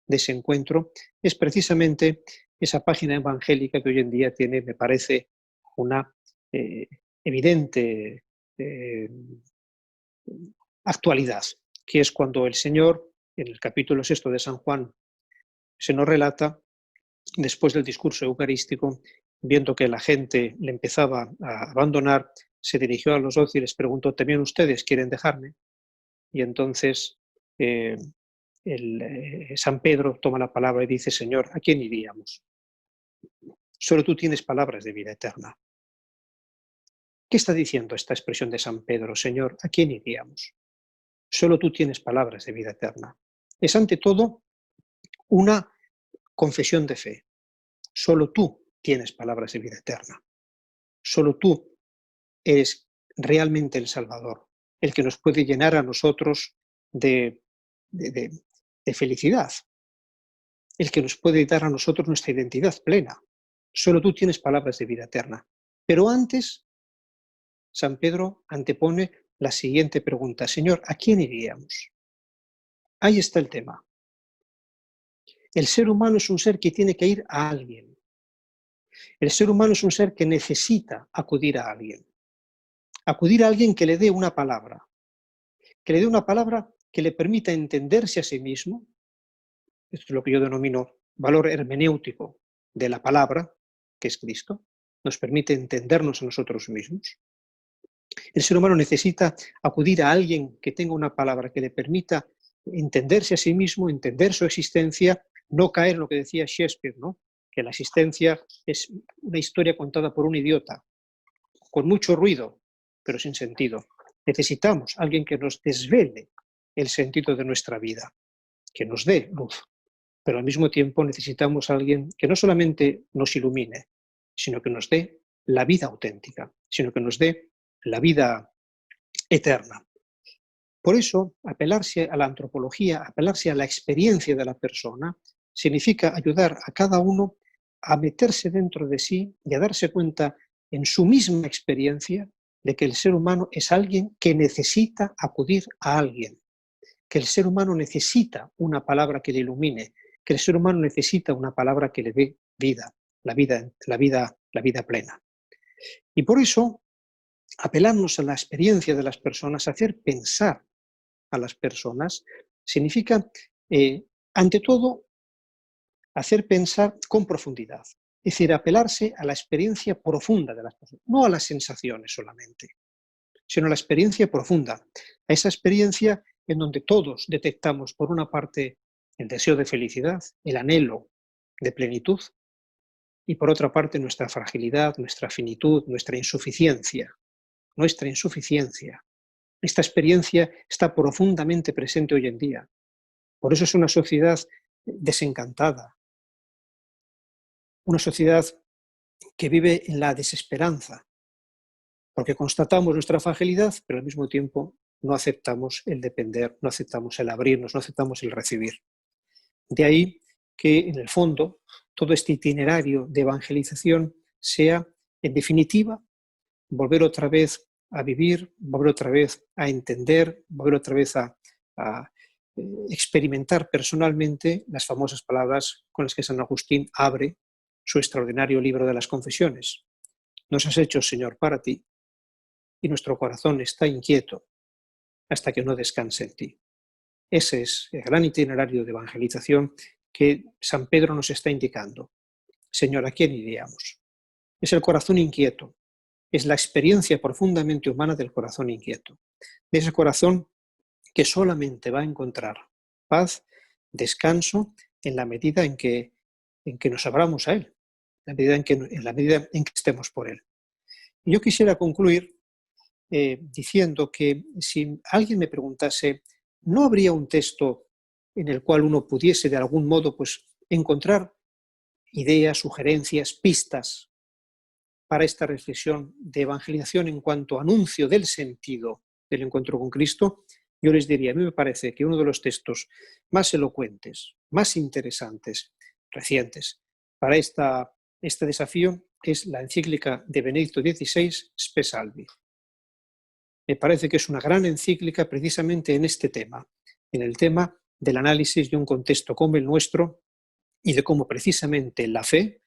de ese encuentro, es precisamente esa página evangélica que hoy en día tiene, me parece, una evidente actualidad, que es cuando el Señor, en el capítulo 6 de San Juan, se nos relata, después del discurso eucarístico, viendo que la gente le empezaba a abandonar, se dirigió a los 12 y les preguntó: ¿también ustedes quieren dejarme? Y entonces San Pedro toma la palabra y dice: Señor, ¿a quién iríamos? Solo tú tienes palabras de vida eterna. ¿Qué está diciendo esta expresión de San Pedro? Señor, ¿a quién iríamos? Solo tú tienes palabras de vida eterna. Es ante todo una confesión de fe. Solo tú tienes palabras de vida eterna. Solo tú eres realmente el Salvador, el que nos puede llenar a nosotros de felicidad, el que nos puede dar a nosotros nuestra identidad plena. Solo tú tienes palabras de vida eterna. Pero antes, San Pedro antepone la siguiente pregunta: Señor, ¿a quién iríamos? Ahí está el tema. El ser humano es un ser que tiene que ir a alguien. El ser humano es un ser que necesita acudir a alguien. Acudir a alguien que le dé una palabra. Que le dé una palabra que le permita entenderse a sí mismo. Esto es lo que yo denomino valor hermenéutico de la palabra, que es Cristo. Nos permite entendernos a nosotros mismos. El ser humano necesita acudir a alguien que tenga una palabra que le permita entenderse a sí mismo, entender su existencia, no caer en lo que decía Shakespeare, ¿no? Que la existencia es una historia contada por un idiota, con mucho ruido, pero sin sentido. Necesitamos a alguien que nos desvele el sentido de nuestra vida, que nos dé luz, pero al mismo tiempo necesitamos a alguien que no solamente nos ilumine, sino que nos dé la vida auténtica, sino que nos dé la vida eterna. Por eso, apelarse a la antropología, apelarse a la experiencia de la persona, significa ayudar a cada uno a meterse dentro de sí y a darse cuenta en su misma experiencia de que el ser humano es alguien que necesita acudir a alguien, que el ser humano necesita una palabra que le ilumine, que el ser humano necesita una palabra que le dé vida, la vida plena. Y por eso, apelarnos a la experiencia de las personas, hacer pensar a las personas, significa, ante todo, hacer pensar con profundidad. Es decir, apelarse a la experiencia profunda de las personas, no a las sensaciones solamente, sino a la experiencia profunda, a esa experiencia en donde todos detectamos, por una parte, el deseo de felicidad, el anhelo de plenitud, y por otra parte, nuestra fragilidad, nuestra finitud, nuestra insuficiencia. Esta experiencia está profundamente presente hoy en día. Por eso es una sociedad desencantada, una sociedad que vive en la desesperanza, porque constatamos nuestra fragilidad, pero al mismo tiempo no aceptamos el depender, no aceptamos el abrirnos, no aceptamos el recibir. De ahí que, en el fondo, todo este itinerario de evangelización sea, en definitiva, volver otra vez a vivir, volver otra vez a entender, volver otra vez a experimentar personalmente las famosas palabras con las que San Agustín abre su extraordinario libro de las confesiones. Nos has hecho, Señor, para ti, y nuestro corazón está inquieto hasta que no descanse en ti. Ese es el gran itinerario de evangelización que San Pedro nos está indicando. Señor, ¿a quién iríamos? Es el corazón inquieto, es la experiencia profundamente humana del corazón inquieto, de ese corazón que solamente va a encontrar paz, descanso, en la medida en que nos abramos a Él, en la medida en que estemos por Él. Y yo quisiera concluir diciendo que si alguien me preguntase, ¿no habría un texto en el cual uno pudiese de algún modo pues, encontrar ideas, sugerencias, pistas para esta reflexión de evangelización en cuanto a anuncio del sentido del encuentro con Cristo? Yo les diría, a mí me parece que uno de los textos más elocuentes, más interesantes, recientes, para este desafío es la encíclica de Benedicto XVI, Spe Salvi. Me parece que es una gran encíclica precisamente en este tema, en el tema del análisis de un contexto como el nuestro y de cómo precisamente la fe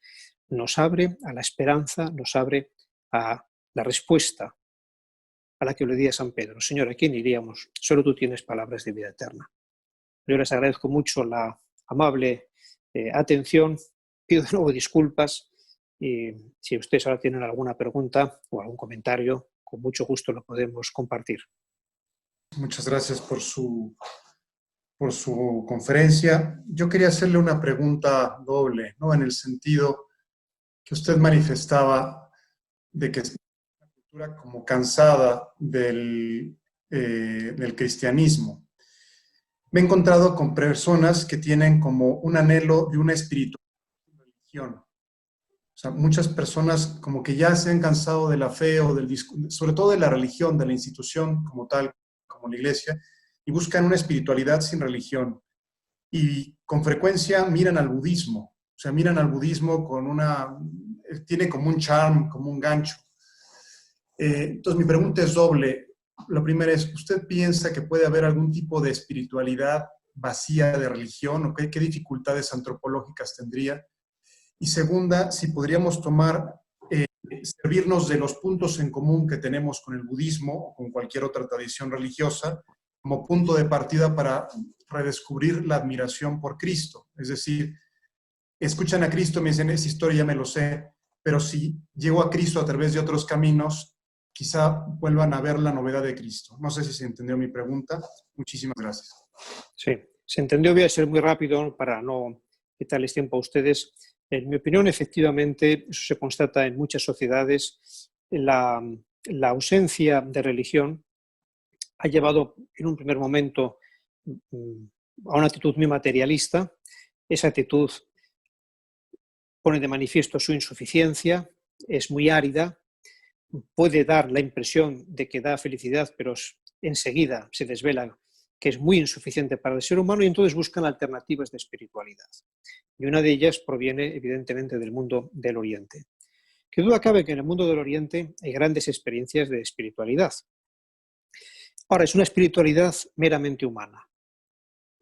nos abre a la esperanza, nos abre a la respuesta a la que le di a San Pedro. Señor, ¿a quién iríamos? Solo tú tienes palabras de vida eterna. Yo les agradezco mucho la amable atención, pido de nuevo disculpas y si ustedes ahora tienen alguna pregunta o algún comentario, con mucho gusto lo podemos compartir. Muchas gracias por su conferencia. Yo quería hacerle una pregunta doble, ¿no? En el sentido que usted manifestaba de que es una cultura como cansada del cristianismo. Me he encontrado con personas que tienen como un anhelo de una espiritualidad y religión. O sea, muchas personas como que ya se han cansado de la fe o sobre todo de la religión, de la institución como tal, como la iglesia, y buscan una espiritualidad sin religión. Y con frecuencia miran al budismo. O sea, miran al budismo tiene como un charm, como un gancho. Entonces mi pregunta es doble. La primera es, ¿usted piensa que puede haber algún tipo de espiritualidad vacía de religión o qué dificultades antropológicas tendría? Y segunda, si podríamos servirnos de los puntos en común que tenemos con el budismo o con cualquier otra tradición religiosa como punto de partida para redescubrir la admiración por Cristo. Es decir, escuchan a Cristo y me dicen, esa historia ya me lo sé, pero si llego a Cristo a través de otros caminos, quizá vuelvan a ver la novedad de Cristo. No sé si se entendió mi pregunta. Muchísimas gracias. Sí, se entendió. Voy a ser muy rápido para no quitarles tiempo a ustedes. En mi opinión, efectivamente, eso se constata en muchas sociedades. La ausencia de religión ha llevado en un primer momento a una actitud muy materialista. Esa actitud pone de manifiesto su insuficiencia, es muy árida, puede dar la impresión de que da felicidad, pero enseguida se desvela que es muy insuficiente para el ser humano y entonces buscan alternativas de espiritualidad. Y una de ellas proviene evidentemente del mundo del Oriente. Qué duda cabe que en el mundo del Oriente hay grandes experiencias de espiritualidad. Ahora, es una espiritualidad meramente humana.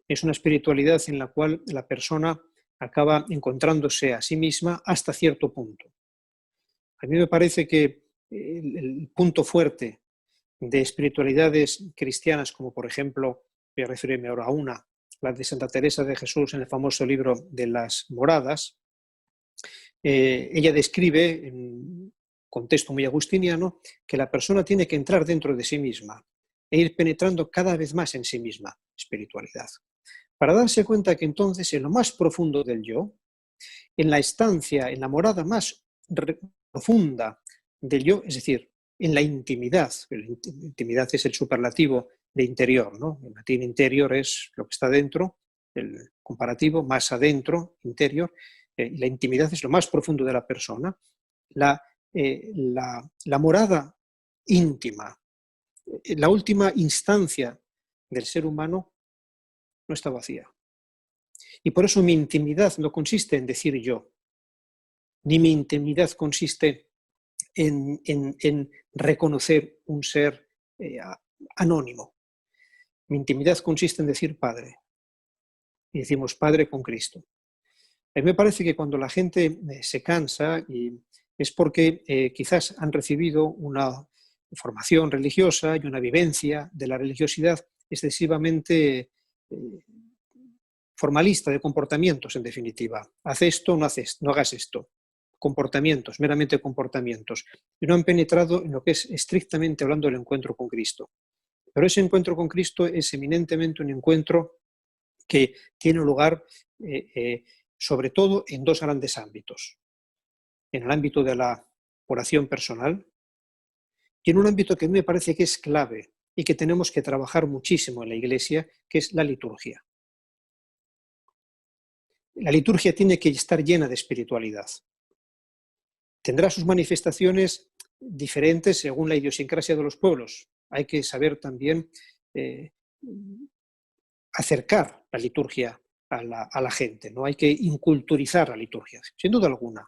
Es una espiritualidad en la cual la persona acaba encontrándose a sí misma hasta cierto punto. A mí me parece que el punto fuerte de espiritualidades cristianas, como por ejemplo, voy a referirme ahora a una, la de Santa Teresa de Jesús en el famoso libro de las moradas, ella describe, en un contexto muy agustiniano, que la persona tiene que entrar dentro de sí misma e ir penetrando cada vez más en sí misma, espiritualidad, para darse cuenta que entonces en lo más profundo del yo, en la estancia, en la morada más profunda del yo, es decir, en la intimidad es el superlativo de interior, ¿no? En latín interior es lo que está dentro, el comparativo, más adentro, interior, y la intimidad es lo más profundo de la persona. La morada íntima, la última instancia del ser humano no está vacía. Y por eso mi intimidad no consiste en decir yo, ni mi intimidad consiste en reconocer un ser anónimo. Mi intimidad consiste en decir Padre. Y decimos Padre con Cristo. A mí me parece que cuando la gente se cansa es porque quizás han recibido una formación religiosa y una vivencia de la religiosidad excesivamente formalista, de comportamientos, en definitiva. Haz esto, no hagas esto. Comportamientos, meramente comportamientos. Y no han penetrado en lo que es estrictamente hablando del encuentro con Cristo. Pero ese encuentro con Cristo es eminentemente un encuentro que tiene lugar sobre todo en dos grandes ámbitos. En el ámbito de la oración personal y en un ámbito que a mí me parece que es clave y que tenemos que trabajar muchísimo en la Iglesia, que es la liturgia. La liturgia tiene que estar llena de espiritualidad. Tendrá sus manifestaciones diferentes según la idiosincrasia de los pueblos. Hay que saber también acercar la liturgia a la gente, ¿no? Hay que inculturizar la liturgia, sin duda alguna,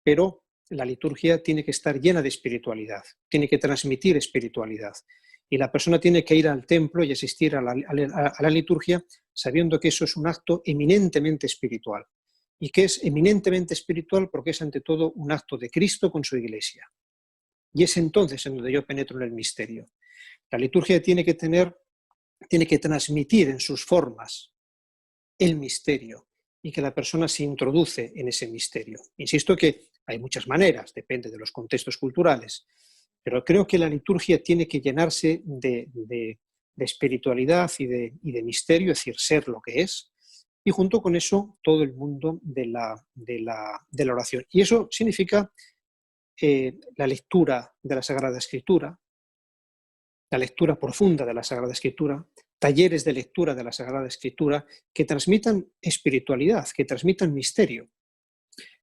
pero la liturgia tiene que estar llena de espiritualidad, tiene que transmitir espiritualidad. Y la persona tiene que ir al templo y asistir a la liturgia sabiendo que eso es un acto eminentemente espiritual. Y que es eminentemente espiritual porque es ante todo un acto de Cristo con su Iglesia. Y es entonces en donde yo penetro en el misterio. La liturgia tiene que transmitir en sus formas el misterio y que la persona se introduce en ese misterio. Insisto que hay muchas maneras, depende de los contextos culturales, pero creo que la liturgia tiene que llenarse de espiritualidad y de misterio, es decir, ser lo que es, y junto con eso todo el mundo de la oración. Y eso significa la lectura de la Sagrada Escritura, la lectura profunda de la Sagrada Escritura, talleres de lectura de la Sagrada Escritura que transmitan espiritualidad, que transmitan misterio.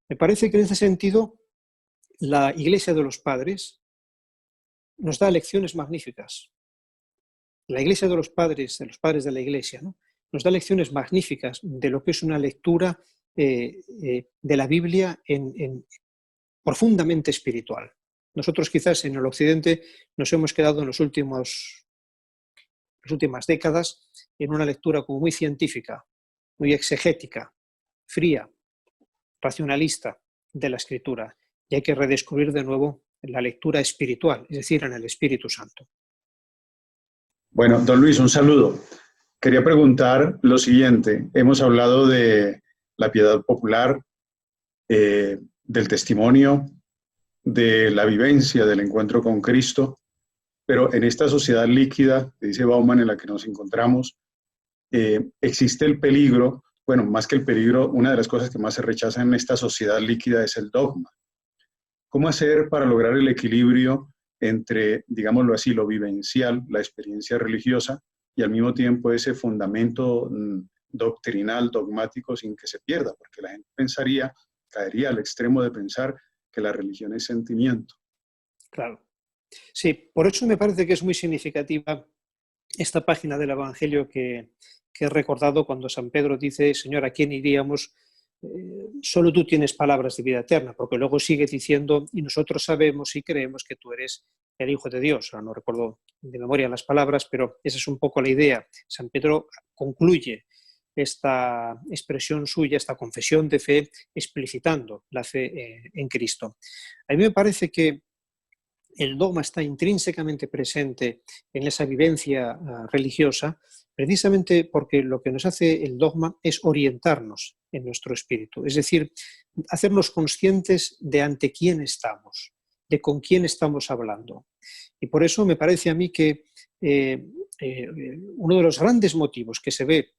Me parece que en ese sentido la Iglesia de los Padres nos da lecciones magníficas. La Iglesia de los Padres de la Iglesia, ¿no? Nos da lecciones magníficas de lo que es una lectura de la Biblia profundamente espiritual. Nosotros quizás en el Occidente nos hemos quedado en las últimas décadas en una lectura como muy científica, muy exegética, fría, racionalista de la Escritura. Y hay que redescubrir de nuevo la lectura espiritual, es decir, en el Espíritu Santo. Bueno, don Luis, un saludo. Quería preguntar lo siguiente. Hemos hablado de la piedad popular, del testimonio, de la vivencia del encuentro con Cristo, pero en esta sociedad líquida, dice Bauman, en la que nos encontramos, existe el peligro, bueno, más que el peligro, una de las cosas que más se rechazan en esta sociedad líquida es el dogma. ¿Cómo hacer para lograr el equilibrio entre, digámoslo así, lo vivencial, la experiencia religiosa, y al mismo tiempo ese fundamento doctrinal, dogmático, sin que se pierda? Porque la gente caería al extremo de pensar que la religión es sentimiento. Claro. Sí, por eso me parece que es muy significativa esta página del Evangelio que he recordado cuando San Pedro dice: Señor, ¿a quién iríamos? Solo tú tienes palabras de vida eterna, porque luego sigue diciendo: y nosotros sabemos y creemos que tú eres el Hijo de Dios. Ahora no recuerdo de memoria las palabras, pero esa es un poco la idea. San Pedro concluye esta expresión suya, esta confesión de fe, explicitando la fe en Cristo. A mí me parece que el dogma está intrínsecamente presente en esa vivencia religiosa, precisamente porque lo que nos hace el dogma es orientarnos en nuestro espíritu, es decir, hacernos conscientes de ante quién estamos, de con quién estamos hablando. Y por eso me parece a mí que uno de los grandes motivos que se ve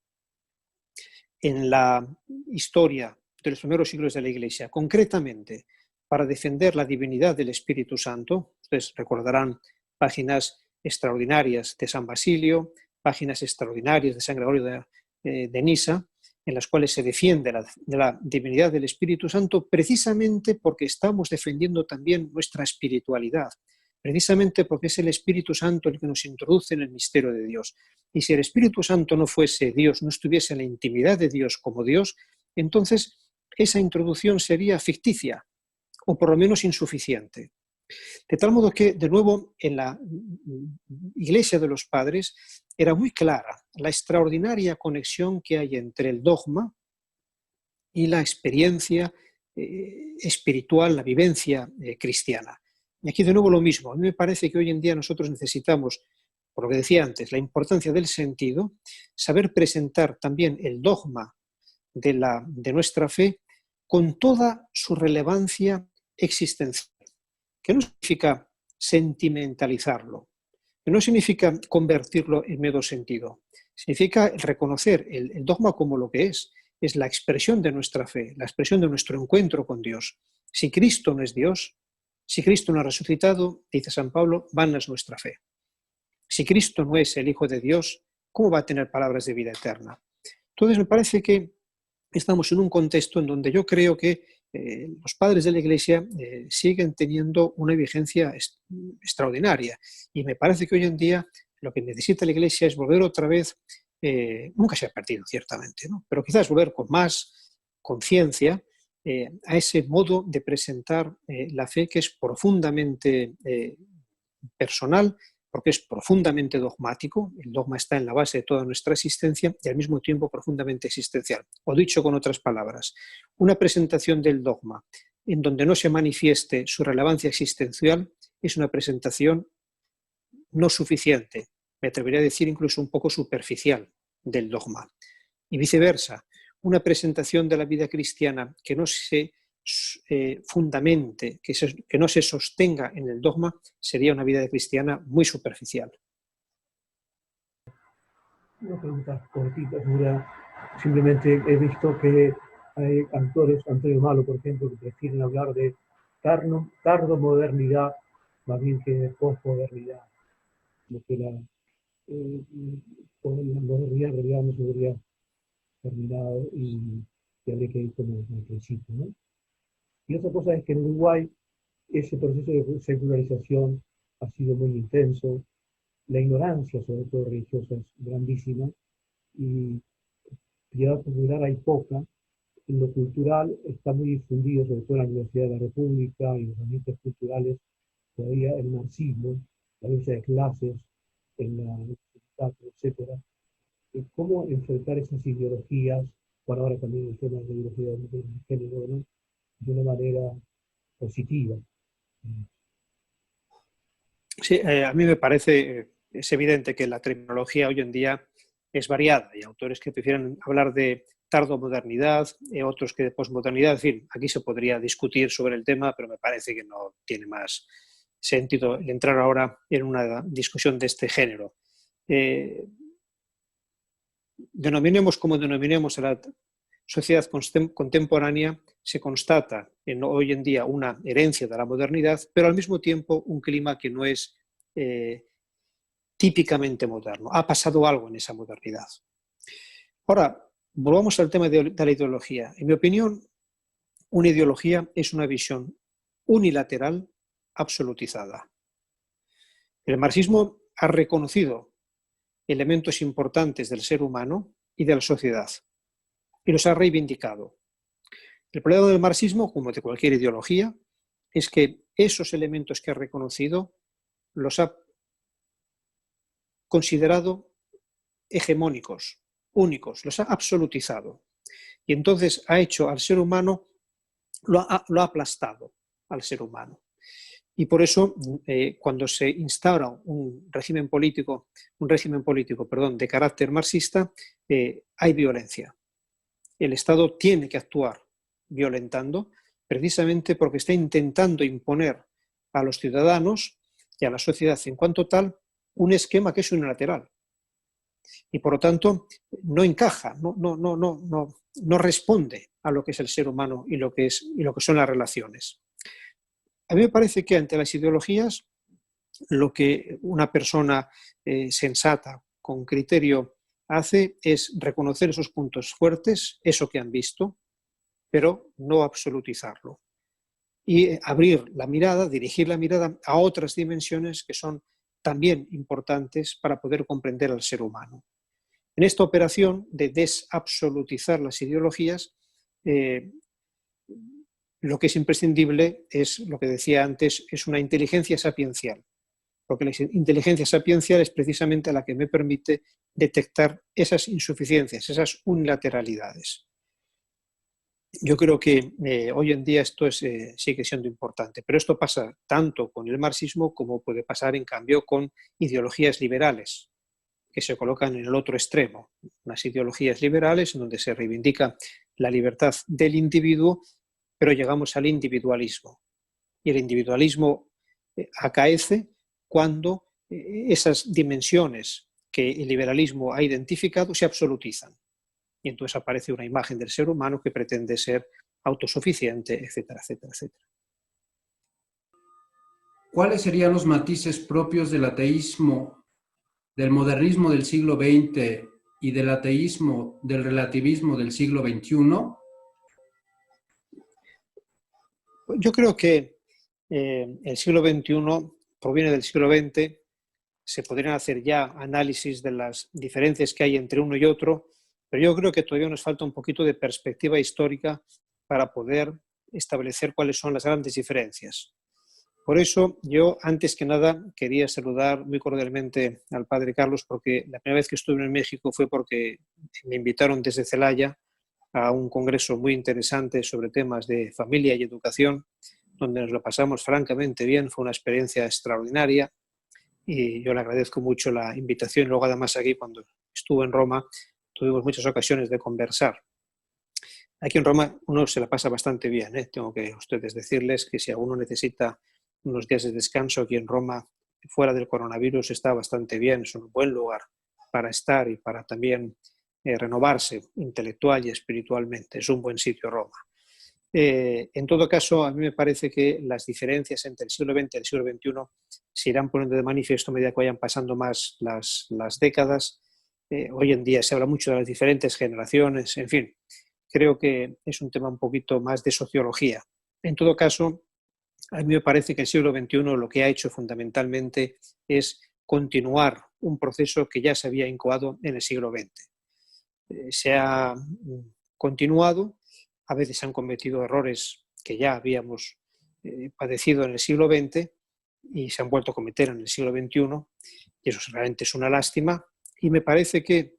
en la historia de los primeros siglos de la Iglesia, concretamente para defender la divinidad del Espíritu Santo, ustedes recordarán páginas extraordinarias de San Basilio, páginas extraordinarias de San Gregorio de Nisa, en las cuales se defiende de la divinidad del Espíritu Santo precisamente porque estamos defendiendo también nuestra espiritualidad, precisamente porque es el Espíritu Santo el que nos introduce en el misterio de Dios. Y si el Espíritu Santo no fuese Dios, no estuviese en la intimidad de Dios como Dios, entonces esa introducción sería ficticia o por lo menos insuficiente. De tal modo que, de nuevo, en la Iglesia de los Padres era muy clara la extraordinaria conexión que hay entre el dogma y la experiencia espiritual, la vivencia cristiana. Y aquí de nuevo lo mismo. A mí me parece que hoy en día nosotros necesitamos, por lo que decía antes, la importancia del sentido, saber presentar también el dogma de nuestra fe con toda su relevancia existencial, que no significa sentimentalizarlo, que no significa convertirlo en mero sentido, significa reconocer el dogma como lo que es la expresión de nuestra fe, la expresión de nuestro encuentro con Dios. Si Cristo no es Dios, si Cristo no ha resucitado, dice San Pablo, vana es nuestra fe. Si Cristo no es el Hijo de Dios, ¿cómo va a tener palabras de vida eterna? Entonces me parece que estamos en un contexto en donde yo creo que los padres de la Iglesia siguen teniendo una vigencia extraordinaria, y me parece que hoy en día lo que necesita la Iglesia es volver otra vez, nunca se ha perdido ciertamente, ¿no? Pero quizás volver con más conciencia a ese modo de presentar la fe que es profundamente personal, porque es profundamente dogmático. El dogma está en la base de toda nuestra existencia y al mismo tiempo profundamente existencial. O dicho con otras palabras, una presentación del dogma en donde no se manifieste su relevancia existencial es una presentación no suficiente, me atrevería a decir incluso un poco superficial del dogma. Y viceversa, una presentación de la vida cristiana que no se fundamente, que no se sostenga en el dogma, sería una vida cristiana muy superficial. Una pregunta cortita, dura. Simplemente he visto que hay autores, Antonio Malo, por ejemplo, que prefieren hablar de tardomodernidad más bien que de posmodernidad. Porque la modernidad en realidad no se habría terminado y habría que ir como al principio, ¿no? Y otra cosa es que en Uruguay ese proceso de secularización ha sido muy intenso, la ignorancia, sobre todo religiosa, es grandísima, y piedad popular hay poca. En lo cultural está muy difundido, sobre todo en la Universidad de la República y en los ambientes culturales, todavía el marxismo, la lucha de clases, en la universidad, etc. ¿Cómo enfrentar esas ideologías, bueno, ahora también el tema de la ideología de género, ¿no?, de una manera positiva? Sí, a mí me parece, es evidente que la terminología hoy en día es variada. Hay autores que prefieren hablar de tardomodernidad, otros que de posmodernidad. En fin, aquí se podría discutir sobre el tema, pero me parece que no tiene más sentido el entrar ahora en una discusión de este género. Denominemos como denominemos a la sociedad contemporánea, se constata hoy en día una herencia de la modernidad, pero al mismo tiempo un clima que no es típicamente moderno. Ha pasado algo en esa modernidad. Ahora, volvamos al tema de la ideología. En mi opinión, una ideología es una visión unilateral absolutizada. El marxismo ha reconocido elementos importantes del ser humano y de la sociedad y los ha reivindicado. El problema del marxismo, como de cualquier ideología, es que esos elementos que ha reconocido los ha considerado hegemónicos, únicos, los ha absolutizado. Y entonces ha hecho al ser humano, lo ha aplastado al ser humano. Y por eso, cuando se instaura un régimen político, de carácter marxista, hay violencia. El Estado tiene que actuar violentando, precisamente porque está intentando imponer a los ciudadanos y a la sociedad en cuanto tal un esquema que es unilateral. Y por lo tanto no encaja, no responde a lo que es el ser humano y lo que son las relaciones. A mí me parece que ante las ideologías lo que una persona sensata, con criterio, hace es reconocer esos puntos fuertes, eso que han visto, pero no absolutizarlo. Y abrir la mirada, dirigir la mirada a otras dimensiones que son también importantes para poder comprender al ser humano. En esta operación de desabsolutizar las ideologías, lo que es imprescindible es, lo que decía antes, es una inteligencia sapiencial. Porque la inteligencia sapiencial es precisamente la que me permite detectar esas insuficiencias, esas unilateralidades. Yo creo que hoy en día esto sigue siendo importante, pero esto pasa tanto con el marxismo como puede pasar, en cambio, con ideologías liberales, que se colocan en el otro extremo. Unas ideologías liberales en donde se reivindica la libertad del individuo, pero llegamos al individualismo. Y el individualismo acaece cuando esas dimensiones que el liberalismo ha identificado se absolutizan. Y entonces aparece una imagen del ser humano que pretende ser autosuficiente, etcétera, etcétera, etcétera. ¿Cuáles serían los matices propios del ateísmo, del modernismo del siglo XX y del ateísmo, del relativismo del siglo XXI? Yo creo que el siglo XXI proviene del siglo XX, se podrían hacer ya análisis de las diferencias que hay entre uno y otro, pero yo creo que todavía nos falta un poquito de perspectiva histórica para poder establecer cuáles son las grandes diferencias. Por eso yo, antes que nada, quería saludar muy cordialmente al padre Carlos, porque la primera vez que estuve en México fue porque me invitaron desde Celaya a un congreso muy interesante sobre temas de familia y educación, donde nos lo pasamos francamente bien, fue una experiencia extraordinaria y yo le agradezco mucho la invitación. Luego además aquí, cuando estuve en Roma, tuvimos muchas ocasiones de conversar. Aquí en Roma uno se la pasa bastante bien, ¿eh? Tengo que a ustedes decirles que si alguno necesita unos días de descanso aquí en Roma, fuera del coronavirus, está bastante bien, es un buen lugar para estar y para también renovarse intelectual y espiritualmente. Es un buen sitio Roma. En todo caso, a mí me parece que las diferencias entre el siglo XX y el siglo XXI se irán poniendo de manifiesto a medida que vayan pasando más las décadas. Hoy en día se habla mucho de las diferentes generaciones, en fin, creo que es un tema un poquito más de sociología. En todo caso, a mí me parece que el siglo XXI lo que ha hecho fundamentalmente es continuar un proceso que ya se había incoado en el siglo XX. Se ha continuado, a veces se han cometido errores que ya habíamos padecido en el siglo XX y se han vuelto a cometer en el siglo XXI, y eso realmente es una lástima. Y me parece que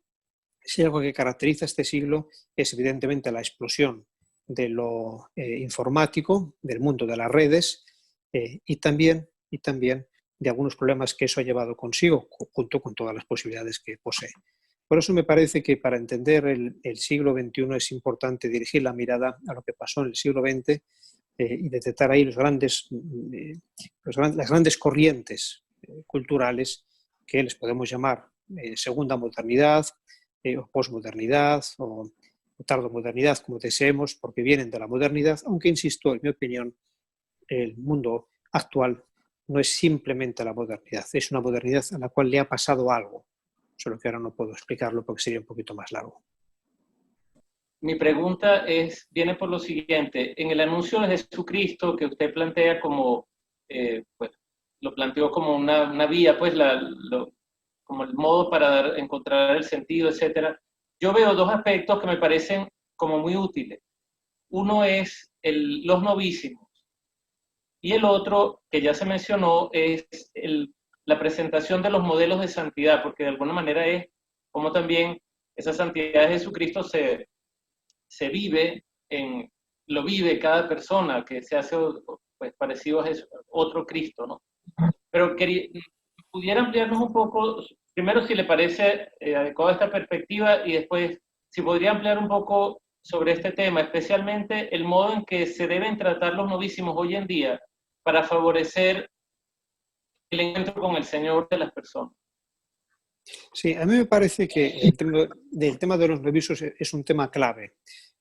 si algo que caracteriza este siglo es evidentemente la explosión de lo informático, del mundo de las redes y también de algunos problemas que eso ha llevado consigo, junto con todas las posibilidades que posee. Por eso me parece que para entender el siglo XXI es importante dirigir la mirada a lo que pasó en el siglo XX y detectar ahí las grandes corrientes culturales que les podemos llamar segunda modernidad, o posmodernidad o tardomodernidad, como deseemos, porque vienen de la modernidad, aunque insisto, en mi opinión, el mundo actual no es simplemente la modernidad, es una modernidad a la cual le ha pasado algo, solo que ahora no puedo explicarlo porque sería un poquito más largo. Mi pregunta viene por lo siguiente: en el anuncio de Jesucristo que usted plantea como, pues, lo planteó como una vía, pues como el modo para encontrar el sentido, etcétera. Yo veo dos aspectos que me parecen como muy útiles. Uno es los novísimos y el otro, que ya se mencionó, es la presentación de los modelos de santidad, porque de alguna manera es como también esa santidad de Jesucristo se vive, lo vive cada persona que se hace pues, parecido a otro Cristo, ¿no? Pero pudiera ampliarnos un poco, primero si le parece adecuada esta perspectiva y después si podría ampliar un poco sobre este tema, especialmente el modo en que se deben tratar los novísimos hoy en día para favorecer el encuentro con el Señor de las personas. Sí, a mí me parece que el tema de los novicios es un tema clave.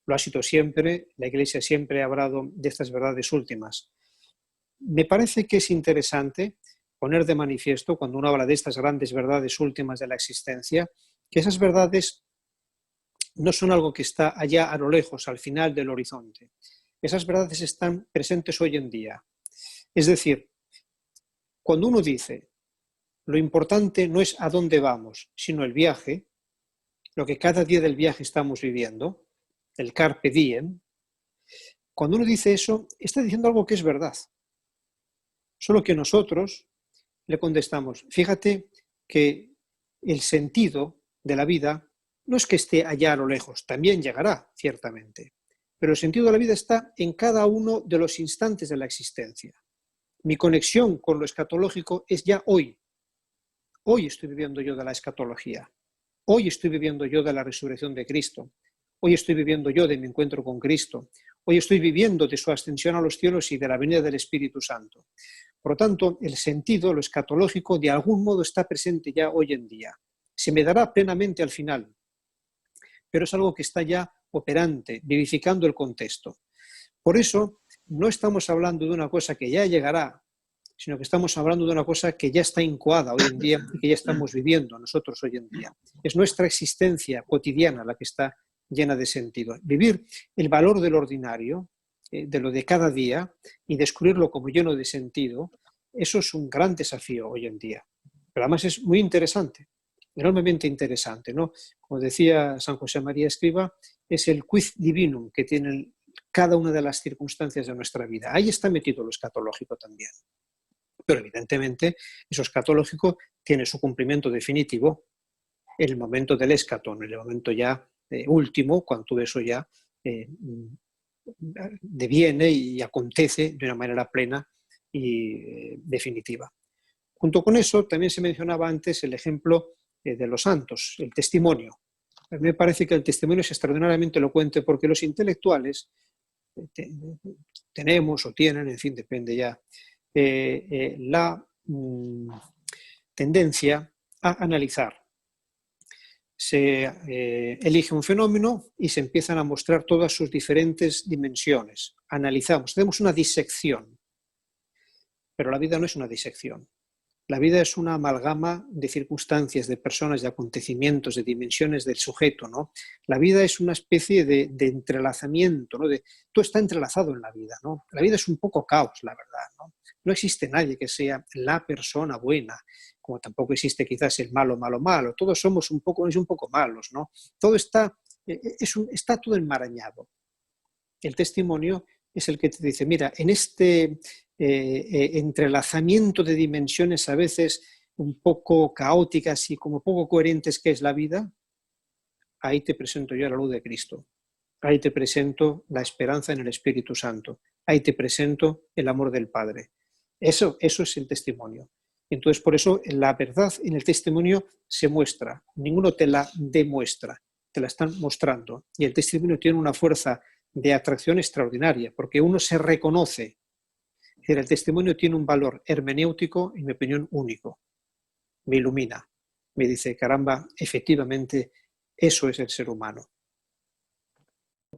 Lo ha sido siempre, la Iglesia siempre ha hablado de estas verdades últimas. Me parece que es interesante poner de manifiesto, cuando uno habla de estas grandes verdades últimas de la existencia, que esas verdades no son algo que está allá a lo lejos, al final del horizonte. Esas verdades están presentes hoy en día. Es decir, cuando uno dice, lo importante no es a dónde vamos, sino el viaje, lo que cada día del viaje estamos viviendo, el carpe diem, cuando uno dice eso, está diciendo algo que es verdad. Solo que nosotros le contestamos, fíjate que el sentido de la vida no es que esté allá a lo lejos, también llegará, ciertamente, pero el sentido de la vida está en cada uno de los instantes de la existencia. Mi conexión con lo escatológico es ya hoy. Hoy estoy viviendo yo de la escatología. Hoy estoy viviendo yo de la resurrección de Cristo. Hoy estoy viviendo yo de mi encuentro con Cristo. Hoy estoy viviendo de su ascensión a los cielos y de la venida del Espíritu Santo. Por lo tanto, el sentido, lo escatológico, de algún modo está presente ya hoy en día. Se me dará plenamente al final, pero es algo que está ya operante, vivificando el contexto. Por eso, no estamos hablando de una cosa que ya llegará, sino que estamos hablando de una cosa que ya está incoada hoy en día y que ya estamos viviendo nosotros hoy en día. Es nuestra existencia cotidiana la que está llena de sentido. Vivir el valor del ordinario, de lo de cada día, y descubrirlo como lleno de sentido, eso es un gran desafío hoy en día. Pero además es muy interesante, enormemente interesante, ¿no? Como decía San José María Escriba, es el quiz divinum que tienen cada una de las circunstancias de nuestra vida. Ahí está metido lo escatológico también. Pero evidentemente eso escatológico tiene su cumplimiento definitivo en el momento del escatón, en el momento ya último, cuando todo eso ya deviene y acontece de una manera plena y definitiva. Junto con eso también se mencionaba antes el ejemplo de los santos, el testimonio. A mí me parece que el testimonio es extraordinariamente elocuente porque los intelectuales tenemos o tienen, en fin, depende ya, la tendencia a analizar. Se elige un fenómeno y se empiezan a mostrar todas sus diferentes dimensiones. Analizamos, tenemos una disección, pero la vida no es una disección. La vida es una amalgama de circunstancias, de personas, de acontecimientos, de dimensiones del sujeto, ¿no? La vida es una especie de entrelazamiento, ¿no? Todo está entrelazado en la vida, ¿no? La vida es un poco caos, la verdad, ¿no? No existe nadie que sea la persona buena, como tampoco existe quizás el malo, malo, malo. Todos somos un poco malos, ¿no? Todo está todo enmarañado. El testimonio es el que te dice, mira, en este entrelazamiento de dimensiones a veces un poco caóticas y como poco coherentes que es la vida, ahí te presento yo la luz de Cristo. Ahí te presento la esperanza en el Espíritu Santo. Ahí te presento el amor del Padre. Eso es el testimonio. Entonces, por eso la verdad en el testimonio se muestra. Ninguno te la demuestra, te la están mostrando. Y el testimonio tiene una fuerza de atracción extraordinaria, porque uno se reconoce. Es decir, el testimonio tiene un valor hermenéutico, en mi opinión, único. Me ilumina. Me dice, caramba, efectivamente, eso es el ser humano.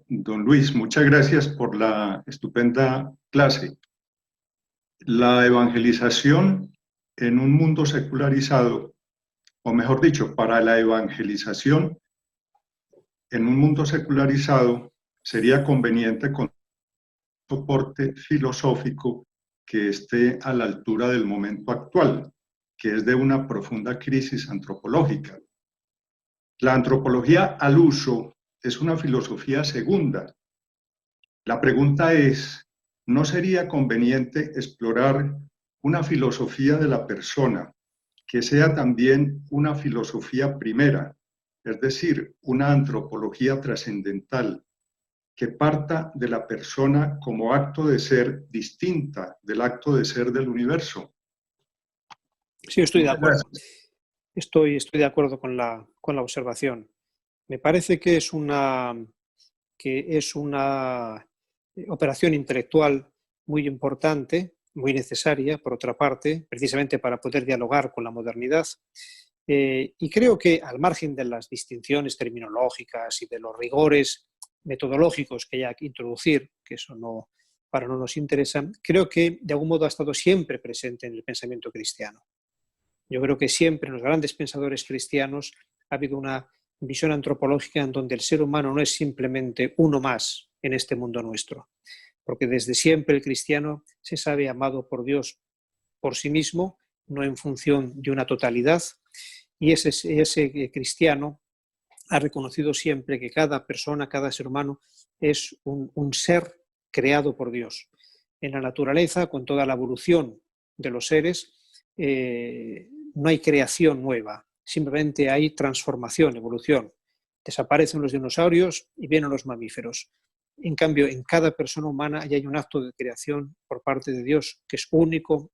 Don Luis, muchas gracias por la estupenda clase. La evangelización en un mundo secularizado, o mejor dicho, para la evangelización en un mundo secularizado sería conveniente con un soporte filosófico que esté a la altura del momento actual, que es de una profunda crisis antropológica. La antropología al uso es una filosofía segunda. La pregunta es, ¿no sería conveniente explorar una filosofía de la persona que sea también una filosofía primera, es decir, una antropología trascendental, que parta de la persona como acto de ser distinta del acto de ser del universo. Sí, estoy de Muchas acuerdo. gracias. Estoy de acuerdo con la observación. Me parece que es una operación intelectual muy importante, muy necesaria, por otra parte, precisamente para poder dialogar con la modernidad. Y creo que, al margen de las distinciones terminológicas y de los rigores metodológicos que haya que introducir, que eso no nos interesa, creo que de algún modo ha estado siempre presente en el pensamiento cristiano. Yo creo que siempre en los grandes pensadores cristianos ha habido una visión antropológica en donde el ser humano no es simplemente uno más en este mundo nuestro, porque desde siempre el cristiano se sabe amado por Dios por sí mismo, no en función de una totalidad, y ese cristiano ha reconocido siempre que cada persona, cada ser humano es un ser creado por Dios. En la naturaleza, con toda la evolución de los seres, no hay creación nueva, simplemente hay transformación, evolución. Desaparecen los dinosaurios y vienen los mamíferos. En cambio, en cada persona humana ya hay un acto de creación por parte de Dios que es único,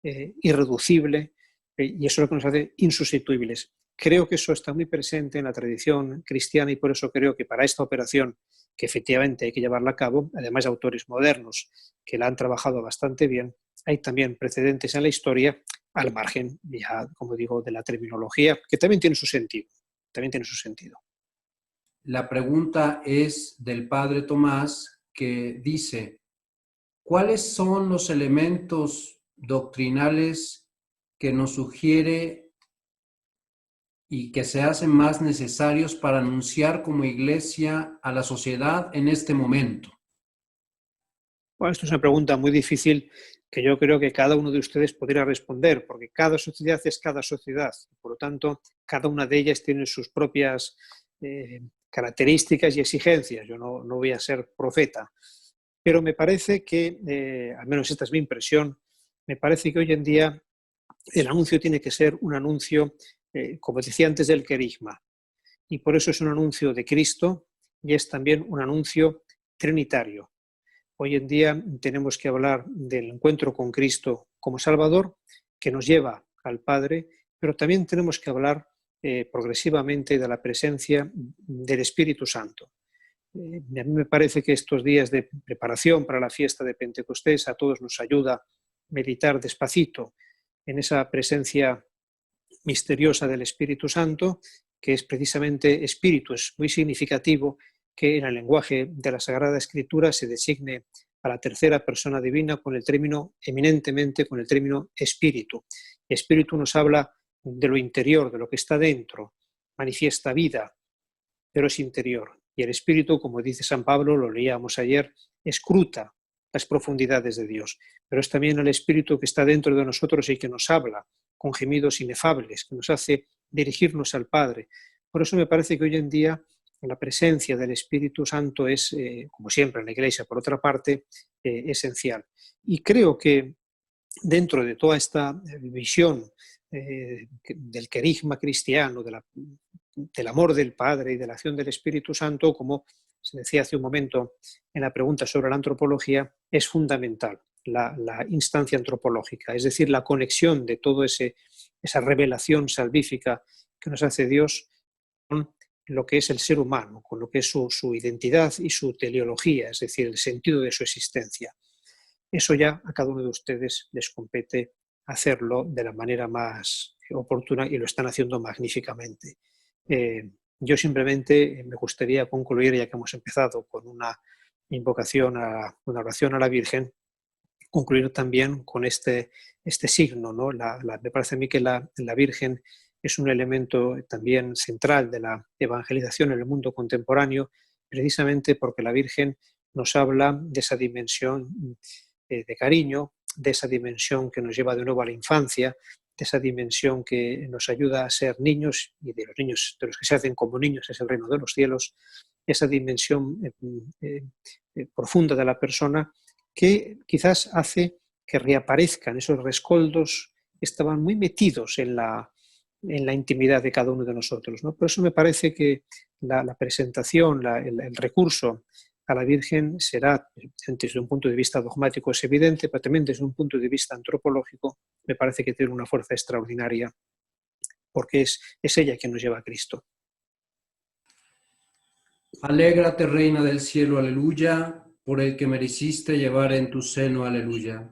irreducible, y eso es lo que nos hace insustituibles. Creo que eso está muy presente en la tradición cristiana y por eso creo que para esta operación, que efectivamente hay que llevarla a cabo, además de autores modernos que la han trabajado bastante bien, hay también precedentes en la historia, al margen, ya como digo, de la terminología, que también tiene su sentido. También tiene su sentido. La pregunta es del padre Tomás, que dice: ¿cuáles son los elementos doctrinales que nos sugiere y que se hacen más necesarios para anunciar como iglesia a la sociedad en este momento? Bueno, esto es una pregunta muy difícil que yo creo que cada uno de ustedes podría responder, porque cada sociedad es cada sociedad. Por lo tanto, cada una de ellas tiene sus propias características y exigencias. Yo no voy a ser profeta, pero me parece que, al menos esta es mi impresión, me parece que hoy en día el anuncio tiene que ser un anuncio, como decía antes, del querigma. Y por eso es un anuncio de Cristo y es también un anuncio trinitario. Hoy en día tenemos que hablar del encuentro con Cristo como Salvador, que nos lleva al Padre, pero también tenemos que hablar progresivamente de la presencia del Espíritu Santo. A mí me parece que estos días de preparación para la fiesta de Pentecostés a todos nos ayuda a meditar despacito en esa presencia misteriosa del Espíritu Santo, que es precisamente espíritu. Es muy significativo que en el lenguaje de la Sagrada Escritura se designe a la tercera persona divina con el término, eminentemente con el término espíritu. Espíritu nos habla de lo interior, de lo que está dentro, manifiesta vida, pero es interior. Y el espíritu, como dice San Pablo, lo leíamos ayer, escruta las profundidades de Dios, pero es también el espíritu que está dentro de nosotros y que nos habla con gemidos inefables, que nos hace dirigirnos al Padre. Por eso me parece que hoy en día la presencia del Espíritu Santo es, como siempre en la Iglesia, por otra parte, esencial. Y creo que dentro de toda esta visión del querigma cristiano, del amor del Padre y de la acción del Espíritu Santo, como se decía hace un momento en la pregunta sobre la antropología, es fundamental la instancia antropológica, es decir, la conexión de toda esa revelación salvífica que nos hace Dios con lo que es el ser humano, con lo que es su identidad y su teleología, es decir, el sentido de su existencia. Eso ya a cada uno de ustedes les compete hacerlo de la manera más oportuna y lo están haciendo magníficamente. Yo simplemente me gustaría concluir, ya que hemos empezado con una invocación, una oración a la Virgen, concluir también con este signo, ¿no? Me parece a mí que la Virgen es un elemento también central de la evangelización en el mundo contemporáneo, precisamente porque la Virgen nos habla de esa dimensión de cariño, de esa dimensión que nos lleva de nuevo a la infancia, de esa dimensión que nos ayuda a ser niños, y de los niños, de los que se hacen como niños, es el reino de los cielos, esa dimensión profunda de la persona que quizás hace que reaparezcan esos rescoldos que estaban muy metidos en la intimidad de cada uno de nosotros, ¿no? Por eso me parece que la presentación, el recurso a la Virgen será, desde un punto de vista dogmático es evidente, pero también desde un punto de vista antropológico me parece que tiene una fuerza extraordinaria, porque es ella quien nos lleva a Cristo. Alégrate, Reina del cielo, aleluya, por el que mereciste llevar en tu seno, aleluya.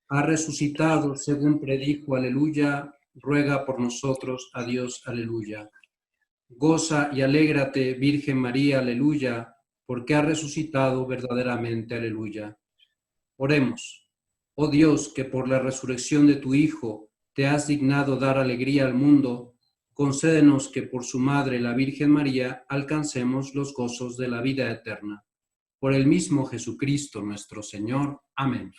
Ha resucitado, según predijo, aleluya, ruega por nosotros a Dios, aleluya. Goza y alégrate, Virgen María, aleluya, porque ha resucitado verdaderamente, aleluya. Oremos. Oh Dios, que por la resurrección de tu Hijo te has dignado dar alegría al mundo, concédenos que por su Madre, la Virgen María, alcancemos los gozos de la vida eterna. Por el mismo Jesucristo nuestro Señor. Amén.